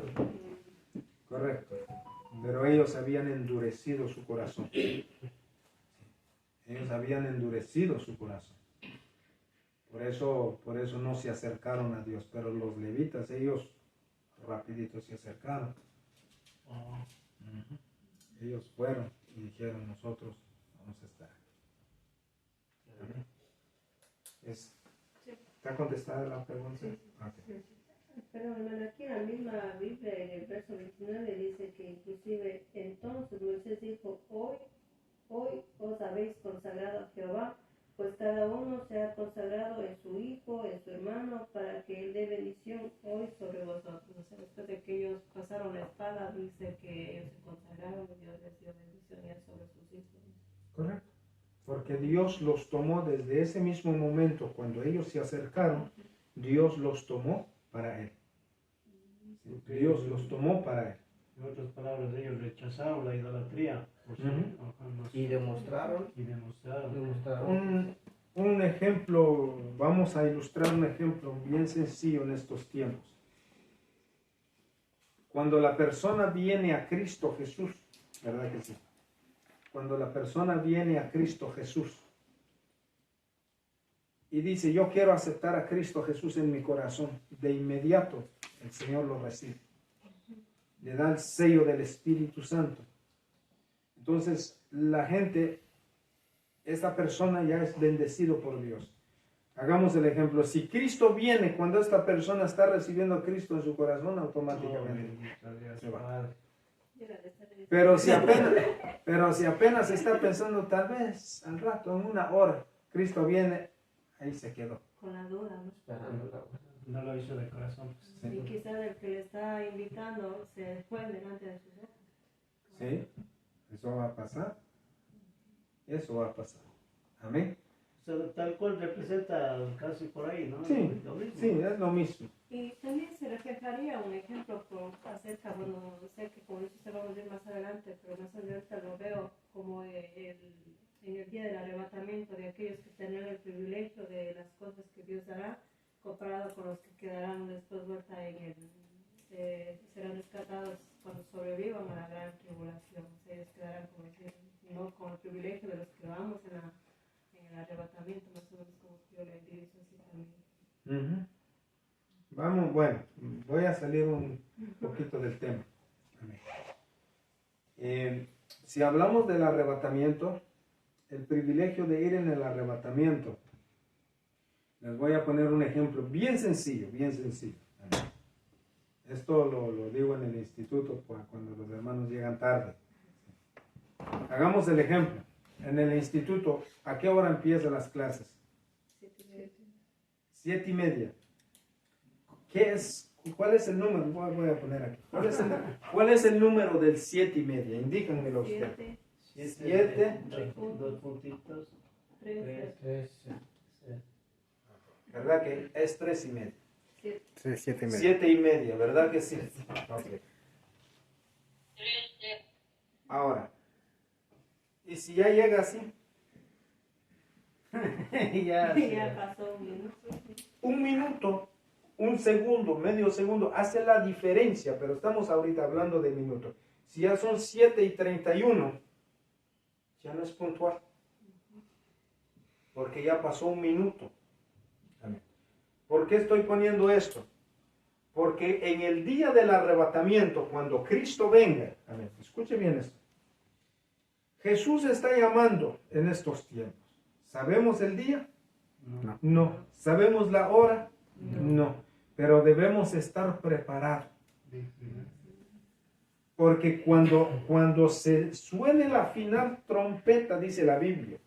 A: endurecido su corazón. Ellos habían endurecido su corazón. Por eso no se acercaron a Dios. Pero los levitas, ellos rapidito se acercaron. Ellos fueron y dijeron, nosotros vamos a estar aquí. ¿Está contestada la pregunta?
D: Sí.
A: Okay.
D: Pero hermano, aquí en la misma Biblia, en el verso 29, dice que inclusive entonces Moisés dijo, hoy os habéis consagrado a Jehová, pues cada uno se ha consagrado en su hijo, en su hermano, para que él dé bendición hoy sobre vosotros. O sea, después de que ellos pasaron la espada, dice que ellos se consagraron y Dios les dio bendición ya sobre sus hijos.
A: Correcto. Porque Dios los tomó desde ese mismo momento, cuando ellos se acercaron, Dios los tomó para Él. Dios los tomó para Él.
C: En otras palabras, ellos rechazaron la idolatría. Por su,
B: Y demostraron.
A: Un ejemplo, vamos a ilustrar un ejemplo bien sencillo en estos tiempos. Cuando la persona viene a Cristo Jesús, ¿verdad que sí? Cuando la persona viene a Cristo Jesús y dice, yo quiero aceptar a Cristo Jesús en mi corazón, de inmediato el Señor lo recibe. Le da el sello del Espíritu Santo. Entonces, la gente, esta persona ya es bendecido por Dios. Hagamos el ejemplo. Si Cristo viene cuando esta persona está recibiendo a Cristo en su corazón, automáticamente se va. Pero si apenas está pensando, tal vez al rato, en una hora, Cristo viene, ahí se quedó.
D: Con la duda, ¿no?
C: No lo hizo de corazón.
A: Sí.
D: Y quizás el que le está invitando se fue delante de sus ojos.
A: ¿Sí? Eso va a pasar. Eso va a pasar. Amén.
C: O sea, tal cual representa casi por ahí, ¿no?
A: Sí,
C: Lo mismo.
A: sí, es lo mismo.
D: Y también se reflejaría un ejemplo acerca, bueno, sé que con eso se vamos a ir más adelante, pero más adelante lo veo como en el día del arrebatamiento de aquellos que tendrán el privilegio de las cosas que Dios dará, comparado con los que quedarán después vuelta serán rescatados cuando sobrevivan a la gran tribulación. O sea, ellos quedarán, como decir, no con el privilegio de los que vamos en el arrebatamiento, más o menos como que yo le digo así también.
A: Vamos, bueno, voy a salir un poquito del tema. Si hablamos del arrebatamiento, el privilegio de ir en el arrebatamiento, les voy a poner un ejemplo bien sencillo, bien sencillo. Esto lo digo en el instituto cuando los hermanos llegan tarde. Hagamos el ejemplo. En el instituto, ¿a qué hora empiezan las clases? 7:30. ¿Cuál es el número? Voy a poner aquí. ¿Cuál es el número del 7:30? Indícanmelo usted. 7.
C: 2 puntitos. 3.
A: ¿Verdad que es 3:30?
G: Sí, 7:30.
A: 7:30, ¿verdad que sí? Okay. Ahora, ¿y si ya llega así?
D: Ya pasó un minuto.
A: Un minuto, un segundo, medio segundo, hace la diferencia, pero estamos ahorita hablando de minutos. Si ya son 7:31, ya no es puntual, porque ya pasó un minuto. Amén. ¿Por qué estoy poniendo esto? Porque en el día del arrebatamiento, cuando Cristo venga, amén, escuche bien esto. Jesús está llamando en estos tiempos. ¿Sabemos el día?
G: No.
A: No. ¿Sabemos la hora? No. Pero debemos estar preparados. Porque cuando se suene la final trompeta, dice la Biblia,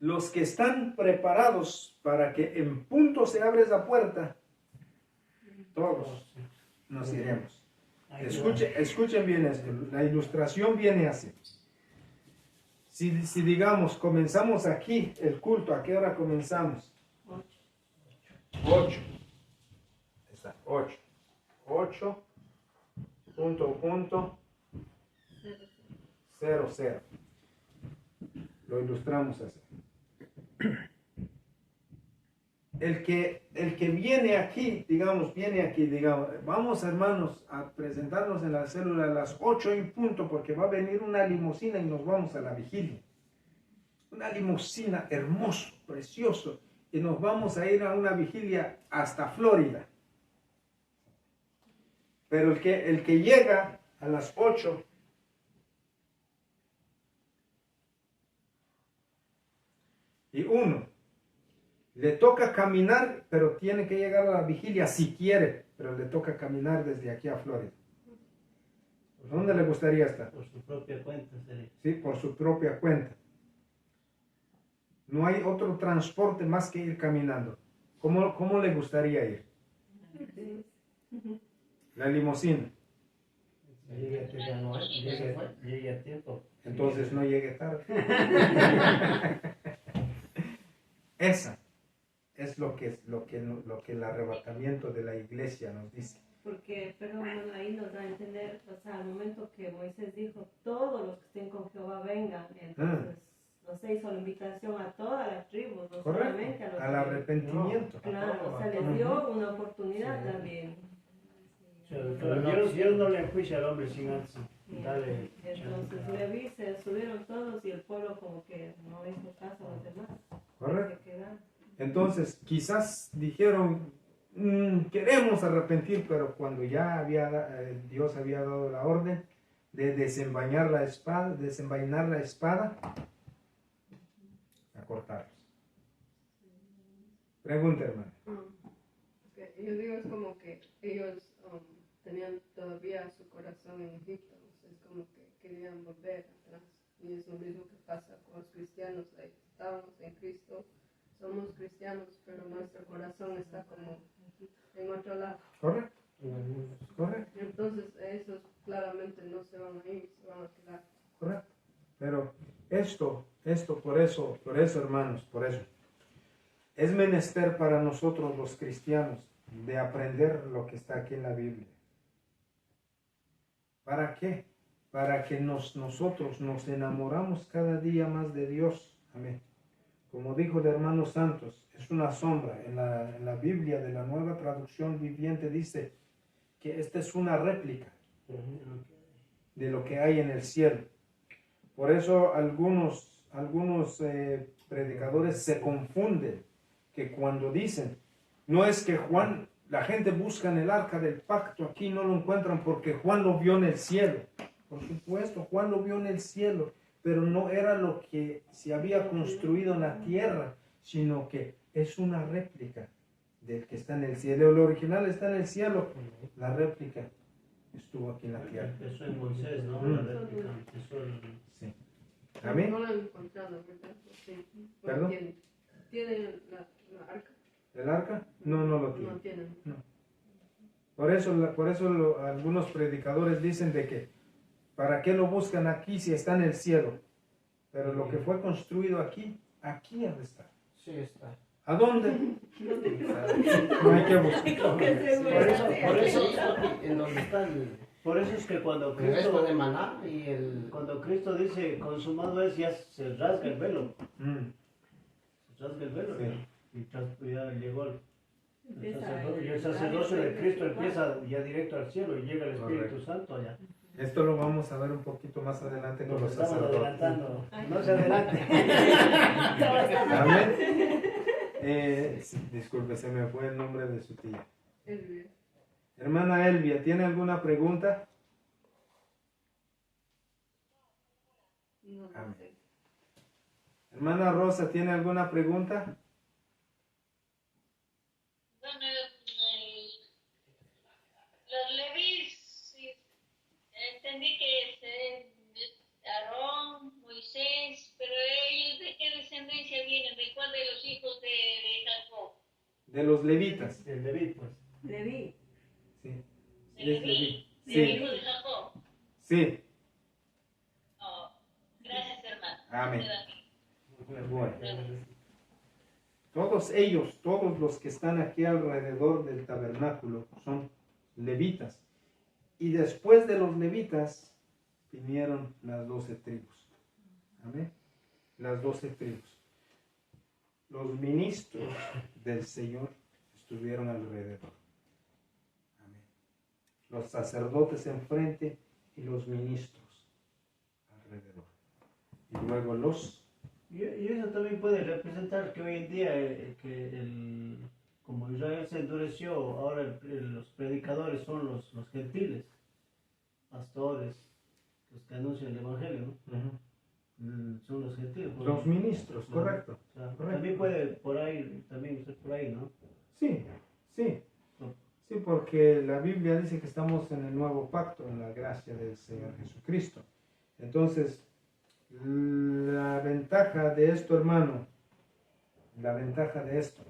A: los que están preparados para que en punto se abra esa puerta, todos nos iremos. Escuchen bien esto. La ilustración viene así. Si digamos, comenzamos aquí el culto, ¿a qué hora comenzamos? 8. Está, 8. 8. Punto. 0. Lo ilustramos así. el que viene aquí, digamos, vamos hermanos a presentarnos en la célula a las 8 en punto porque va a venir una limusina y nos vamos a la vigilia. Una limusina hermoso, precioso, y nos vamos a ir a una vigilia hasta Florida. Pero el que llega a las 8 y 1, le toca caminar, pero tiene que llegar a la vigilia si quiere, pero le toca caminar desde aquí a Florida. ¿Dónde le gustaría estar?
C: Por su propia cuenta sería.
A: Sí, por su propia cuenta. No hay otro transporte más que ir caminando. ¿Cómo le gustaría ir? La limusina.
C: Llegue a tiempo.
A: Entonces no llegue tarde. Esa es lo que el arrebatamiento de la iglesia nos dice.
D: Porque, pero bueno, ahí nos da a entender, o sea, al momento que Moisés dijo, todos los que estén con Jehová vengan, entonces se hizo la invitación a todas las tribus, no solamente a los
A: al arrepentimiento.
D: Claro, o sea, les dio una oportunidad también.
C: Pero Dios no le enjuicia al hombre sin antes darle.
D: Entonces Leví se subieron todos y el pueblo como que no hizo caso a los demás.
A: Correcto.
D: Se quedaron.
A: Entonces, quizás dijeron, queremos arrepentir, pero cuando ya Dios había dado la orden de desenvainar la espada, a cortarlos. Pregunta, hermano.
F: Okay. Yo digo, es como que ellos tenían todavía su corazón en Egipto, o sea, es como que querían volver atrás. Y es lo mismo que pasa con los cristianos. Ahí estamos en Cristo, somos cristianos, pero nuestro corazón está como en otro lado.
A: Correcto. Correcto.
F: Entonces esos claramente no se van a ir, se van a quedar.
A: Correcto. Pero esto, por eso, hermanos, por eso, es menester para nosotros los cristianos de aprender lo que está aquí en la Biblia. ¿Para qué? Para que nosotros nos enamoramos cada día más de Dios. Amén. Como dijo el hermano Santos, es una sombra. En la Biblia de la Nueva Traducción Viviente dice que esta es una réplica de lo que hay en el cielo. Por eso algunos predicadores se confunden, que cuando dicen, no es que Juan, la gente busca en el arca del pacto, aquí no lo encuentran porque Juan lo vio en el cielo. Por supuesto, Juan lo vio en el cielo, pero no era lo que se había construido en la tierra, sino que es una réplica del que está en el cielo. El original está en el cielo, la réplica estuvo aquí en la tierra.
C: Empezó en Moisés, ¿no? La réplica empezó en...
A: Sí. ¿Amén?
F: No lo han encontrado, ¿verdad? Sí.
A: ¿Perdón?
F: ¿Tienen la arca?
A: ¿El arca? No lo tiene.
F: No tienen.
A: No. Por eso algunos predicadores dicen de que ¿para qué lo buscan aquí si está en el cielo? Pero lo que fue construido aquí ha de estar.
B: Sí está.
A: ¿A dónde? No hay que buscar.
C: Por eso,
B: en donde está
C: por eso es que cuando
B: el resto de
C: Cristo,
B: maná y el...
C: cuando Cristo dice consumado es, ya se rasga el velo. Se rasga el velo.
A: Sí.
C: Y ya llegó y el
D: el
C: sacerdocio de Cristo empieza ya directo al cielo y llega el Espíritu
A: Correcto.
C: Santo allá.
A: Esto lo vamos a ver un poquito más adelante con
C: Nos
A: los
C: estamos
A: sacerdotes.
C: adelantando. No se adelante.
A: Amén. Disculpe, se me fue el nombre de su tía. Hermana Elvia, ¿tiene alguna pregunta?
F: No,
A: Amén.
F: sé.
A: Hermana Rosa, ¿tiene alguna pregunta?
E: Bueno, los Levíes, sí, entendí que es Aarón, Moisés, pero ellos ¿de qué descendencia vienen? ¿De cuál de los hijos de Jacob?
A: De los levitas.
C: El David, pues.
D: Leví.
A: Sí.
E: ¿De
A: Sí, es
E: Leví?
A: Leví.
E: ¿De
A: Sí.
E: hijo de Jacob?
A: Sí.
E: Oh, gracias, hermano.
A: Amén.
E: Gracias.
A: Bueno. Todos ellos, todos los que están aquí alrededor del tabernáculo son levitas. Y después de los levitas vinieron las 12 tribus. Amén. Las 12 tribus. los ministros del Señor estuvieron alrededor. Amén. Los sacerdotes enfrente y los ministros alrededor. Y luego los...
C: Y eso también puede representar que hoy en día, como Israel se endureció, ahora los predicadores son los gentiles, pastores, los que anuncian el Evangelio, ¿no? Son los gentiles.
A: Los ministros, correcto.
C: O sea,
A: Correcto.
C: también puede por ahí, también ser por ahí, ¿no?
A: Sí, sí. Sí, porque la Biblia dice que estamos en el nuevo pacto, en la gracia del Señor Jesucristo. Entonces, la ventaja de esto, hermano, la ventaja de esto,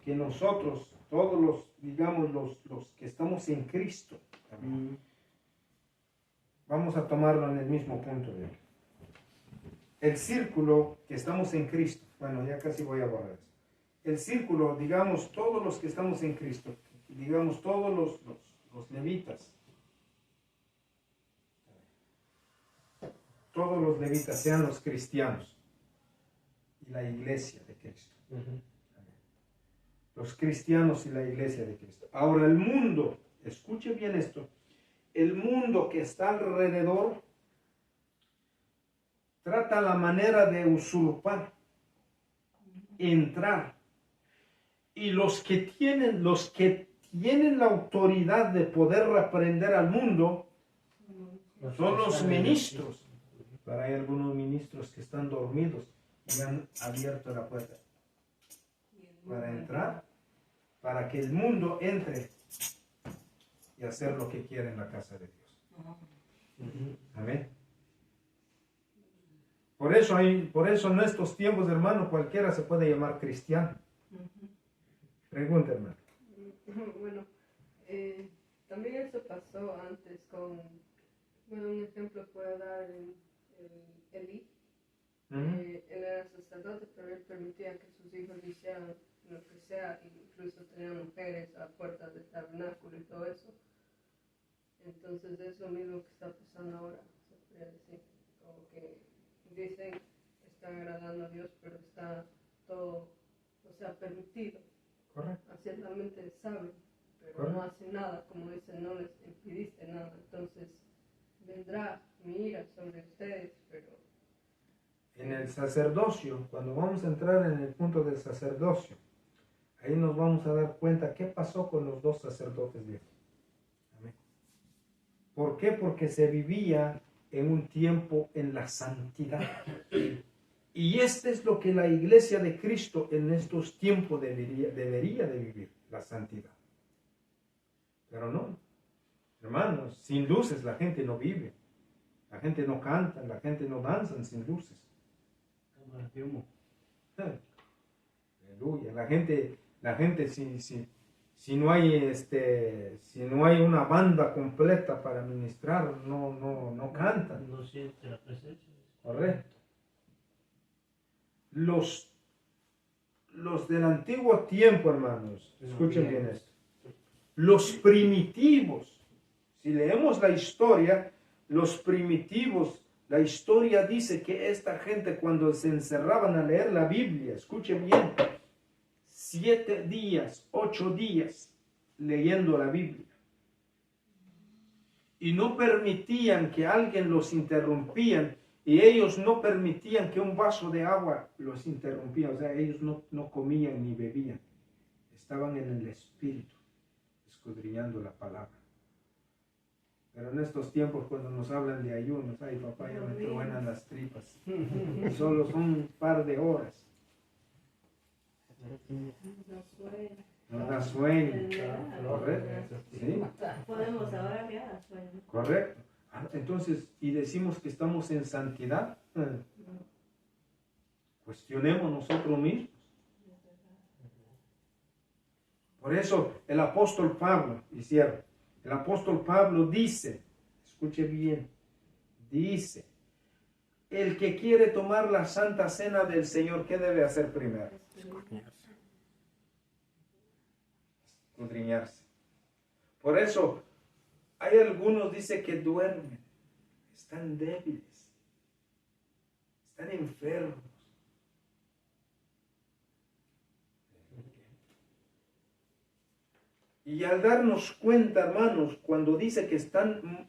A: que nosotros, todos los, digamos, los que estamos en Cristo, también, vamos a tomarlo en el mismo punto de vista. El círculo que estamos en Cristo, bueno, ya casi voy a borrar esto. El círculo, digamos, todos los que estamos en Cristo, digamos, todos los levitas, todos los levitas, sean los cristianos y la iglesia de Cristo. Los cristianos y la iglesia de Cristo. Ahora el mundo, escuche bien esto, el mundo que está alrededor trata la manera de usurpar, entrar. Y los que tienen la autoridad de poder reprender al mundo son los ministros. Pero hay algunos ministros que están dormidos y han abierto la puerta para entrar, para que el mundo entre y hacer lo que quiere en la casa de Dios. Amén. Por eso en estos tiempos, hermano, cualquiera se puede llamar cristiano. Pregunta, hermano.
F: Bueno, también eso pasó antes con, bueno, un ejemplo puedo dar en Elí. Él era sacerdote, pero él permitía que sus hijos hicieran lo que sea, incluso tenían mujeres a puertas del tabernáculo y todo eso. Entonces es lo mismo que está pasando ahora, se podría decir, como que dicen que están agradando a Dios, pero está todo, o sea, permitido.
A: Correcto.
F: Ciertamente saben, pero
A: Correcto.
F: no hacen nada, como dicen, no les impidiste nada. Entonces vendrá mi ira sobre ustedes, pero...
A: En el sacerdocio, cuando vamos a entrar en el punto del sacerdocio, ahí nos vamos a dar cuenta qué pasó con los dos sacerdotes viejos. Amén. ¿Por qué? Porque se vivía en un tiempo en la santidad. Y este es lo que la iglesia de Cristo en estos tiempos debería de vivir, la santidad. Pero no, hermanos, sin luces la gente no vive, la gente no canta, la gente no danza sin luces.
C: Cámara de humo.
A: Aleluya, la gente si no hay una banda completa para ministrar, no canta.
C: No siente la presencia.
A: Correcto. Los del antiguo tiempo, hermanos, escuchen bien esto. Los primitivos, si leemos la historia, los primitivos, la historia dice que esta gente cuando se encerraban a leer la Biblia, escuchen bien, 7 días, 8 días leyendo la Biblia. Y no permitían que alguien los interrumpían. Y ellos no permitían que un vaso de agua los interrumpiera. O sea, ellos no comían ni bebían. Estaban en el Espíritu, escudriñando la palabra. Pero en estos tiempos, cuando nos hablan de ayunos, ay papá, ya me truenan las tripas. Y solo son un par de horas. No da sueño. Correcto. ¿Sí?
D: Podemos ahora que haga sueño.
A: Correcto. Entonces, y decimos que estamos en santidad, cuestionemos nosotros mismos. Por eso el apóstol Pablo, y cierro, el apóstol Pablo dice, escuche bien, dice, el que quiere tomar la santa cena del Señor, ¿qué debe hacer primero? Escudriñarse. Por eso, hay algunos, dice, que duermen, están débiles, están enfermos. Y al darnos cuenta, hermanos, cuando dice que están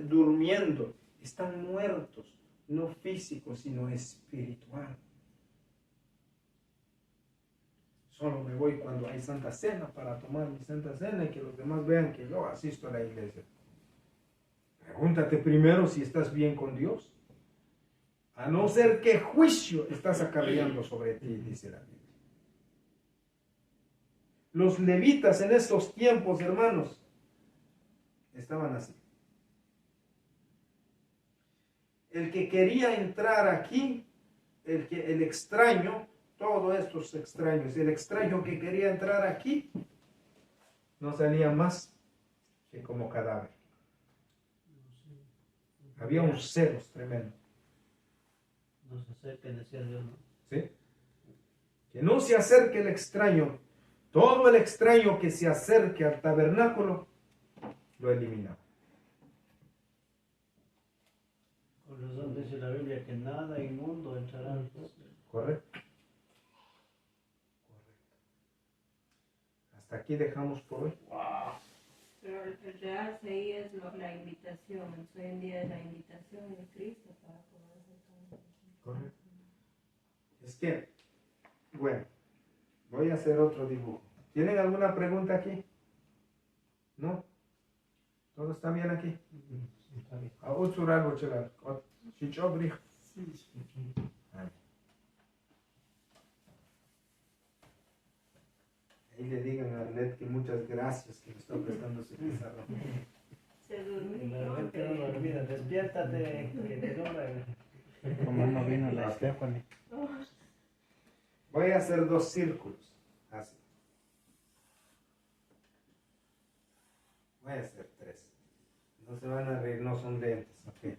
A: durmiendo, están muertos, no físicos, sino espiritual. Solo me voy cuando hay Santa Cena para tomar mi Santa Cena y que los demás vean que yo asisto a la iglesia. Pregúntate primero si estás bien con Dios. A no ser que juicio estás acarreando sobre ti, dice la Biblia. Los levitas en estos tiempos, hermanos, estaban así. El que quería entrar aquí, el extraño, todos estos extraños, el extraño que quería entrar aquí, no salía más que como cadáver. Había un celos tremendo.
C: No se acerquen, decía Dios, ¿no?
A: ¿Sí? Que no se acerque el extraño. Todo el extraño que se acerque al tabernáculo, lo eliminaba.
C: Por razón dice la Biblia que nada inmundo entrará al templo.
A: ¿Correcto? Hasta aquí dejamos por hoy.
D: Pero el real ahí es la invitación. Hoy en día es la invitación de Cristo para poder hacer todo.
A: Correcto. Es que, bueno, voy a hacer otro dibujo. ¿Tienen alguna pregunta aquí? ¿No? ¿Todo está bien aquí? Ahí le digan a Arlet que muchas gracias que me está prestando su pizarra.
D: Se durmió.
C: La gente no lo olvida. Despiértate, que te nombra.
G: Como no vino la Stephanie.
A: Voy a hacer 2 círculos. Así. Voy a hacer 3. No se van a reír, no son lentes. Okay.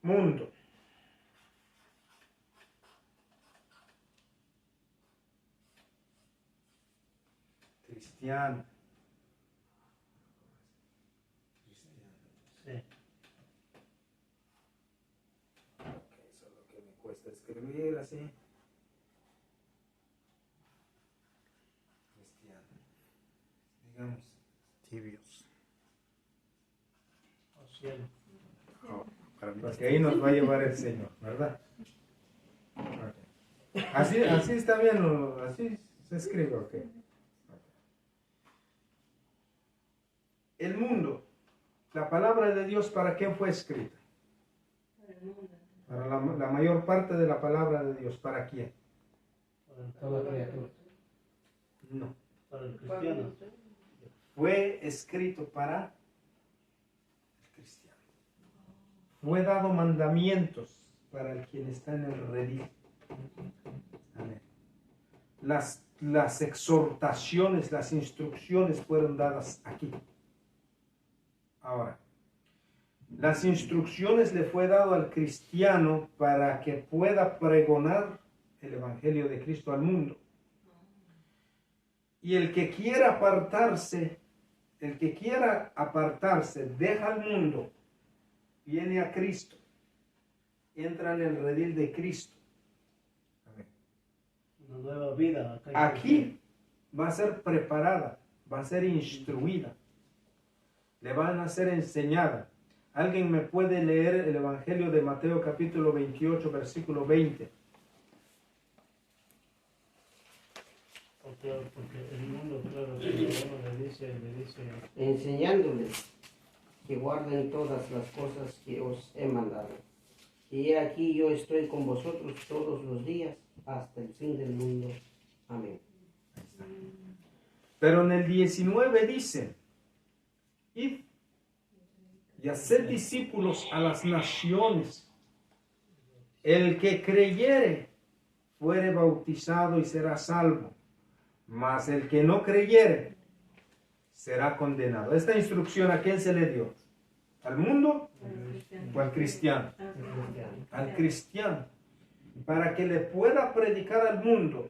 A: Mundo. Cristiano.
C: Sí.
A: Ok, solo que me cuesta escribir así. Cristiano. Digamos.
G: Tibios.
C: Oh, cielo.
A: Porque ahí nos va a llevar el Señor, ¿verdad? Okay. Así está bien, así se escribe, ok. El mundo, la palabra de Dios, ¿para quién fue escrita?
D: Para el mundo.
A: Para la mayor parte de la palabra de Dios, ¿para quién?
B: Toda criatura.
A: No.
C: Para el cristiano.
A: Fue escrito para el cristiano. Fue dado mandamientos para el quien está en el redil. Amén. Las exhortaciones, las instrucciones fueron dadas aquí. Ahora, las instrucciones le fue dado al cristiano para que pueda pregonar el evangelio de Cristo al mundo. Y el que quiera apartarse, deja al mundo, viene a Cristo, entra en el redil de Cristo. Amén.
C: Una nueva vida.
A: Aquí va a ser preparada, va a ser instruida, le van a ser enseñada. ¿Alguien me puede leer el Evangelio de Mateo capítulo 28, versículo 20?
C: Porque el mundo, claro, uno le dice,
B: enseñándoles que guarden todas las cosas que os he mandado. Y he aquí yo estoy con vosotros todos los días hasta el fin del mundo. Amén.
A: Pero en el 19 dice, id y haced discípulos a las naciones. El que creyere fuere bautizado y será salvo, mas el que no creyere será condenado. Esta instrucción, ¿a quién se le dio? ¿Al mundo o al cristiano? Al cristiano, para que le pueda predicar al mundo,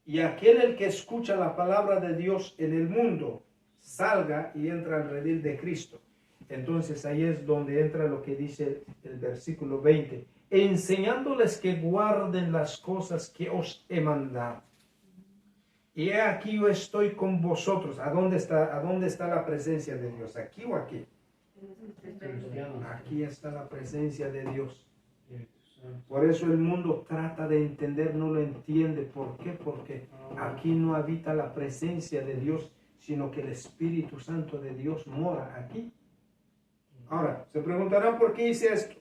A: y aquel el que escucha la palabra de Dios en el mundo salga y entra al redil de Cristo. Entonces ahí es donde entra lo que dice el versículo 20, enseñándoles que guarden las cosas que os he mandado. Y he aquí yo estoy con vosotros. ¿A dónde está la presencia de Dios? ¿Aquí o aquí? Aquí está la presencia de Dios. Por eso el mundo trata de entender, no lo entiende. ¿Por qué? Porque aquí no habita la presencia de Dios, sino que el Espíritu Santo de Dios mora aquí. Ahora, se preguntarán por qué hice esto.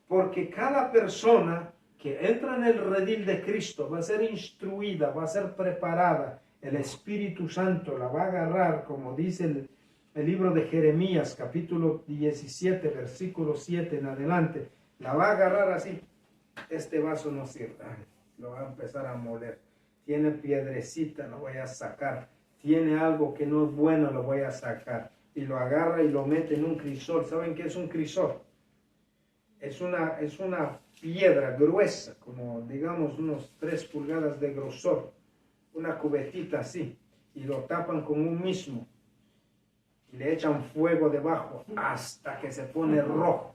A: Porque cada persona que entra en el redil de Cristo va a ser instruida, va a ser preparada. El Espíritu Santo la va a agarrar, como dice el libro de Jeremías, capítulo 17, versículo 7 en adelante. La va a agarrar así. Este vaso no sirve. Ay, lo va a empezar a moler. Tiene piedrecita, lo voy a sacar. Tiene algo que no es bueno, lo voy a sacar. Y lo agarra y lo mete en un crisol. ¿Saben qué es un crisol? Es una piedra gruesa, como digamos unos 3 pulgadas de grosor. Una cubetita así. Y lo tapan con un mismo. Y le echan fuego debajo hasta que se pone rojo.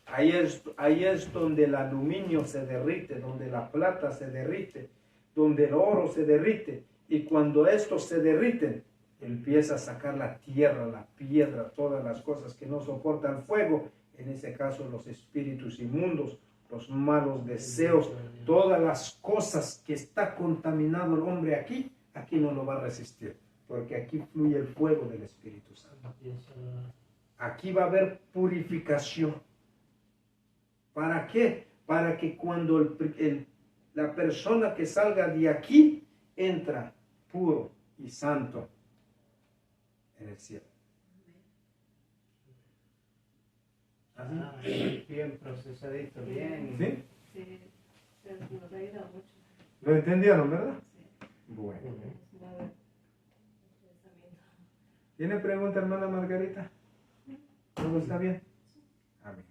A: Ahí es donde el aluminio se derrite, donde la plata se derrite, donde el oro se derrite. Y cuando estos se derriten, empieza a sacar la tierra, la piedra, todas las cosas que no soportan fuego. En ese caso, los espíritus inmundos, los malos deseos, todas las cosas que está contaminado el hombre aquí no lo va a resistir. Porque aquí fluye el fuego del Espíritu Santo. Aquí va a haber purificación. ¿Para qué? Para que cuando la persona que salga de aquí entra puro y santo en el cielo.
C: Bien procesadito, bien.
A: ¿Sí?
D: Sí, nos ha ayudado mucho.
A: ¿Lo entendieron, verdad?
D: Sí.
A: Bueno.
D: Va a haber pensamiento.
A: ¿Tiene pregunta, hermana Margarita? ¿Todo está bien? Amén.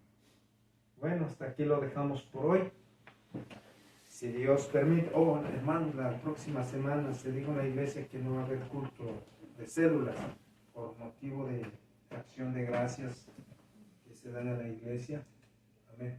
A: Bueno, hasta aquí lo dejamos por hoy. Si Dios permite. Oh, hermano, la próxima semana se dijo en la iglesia que no va a haber culto de células por motivo de acción de gracias que se dan en la iglesia. Amén.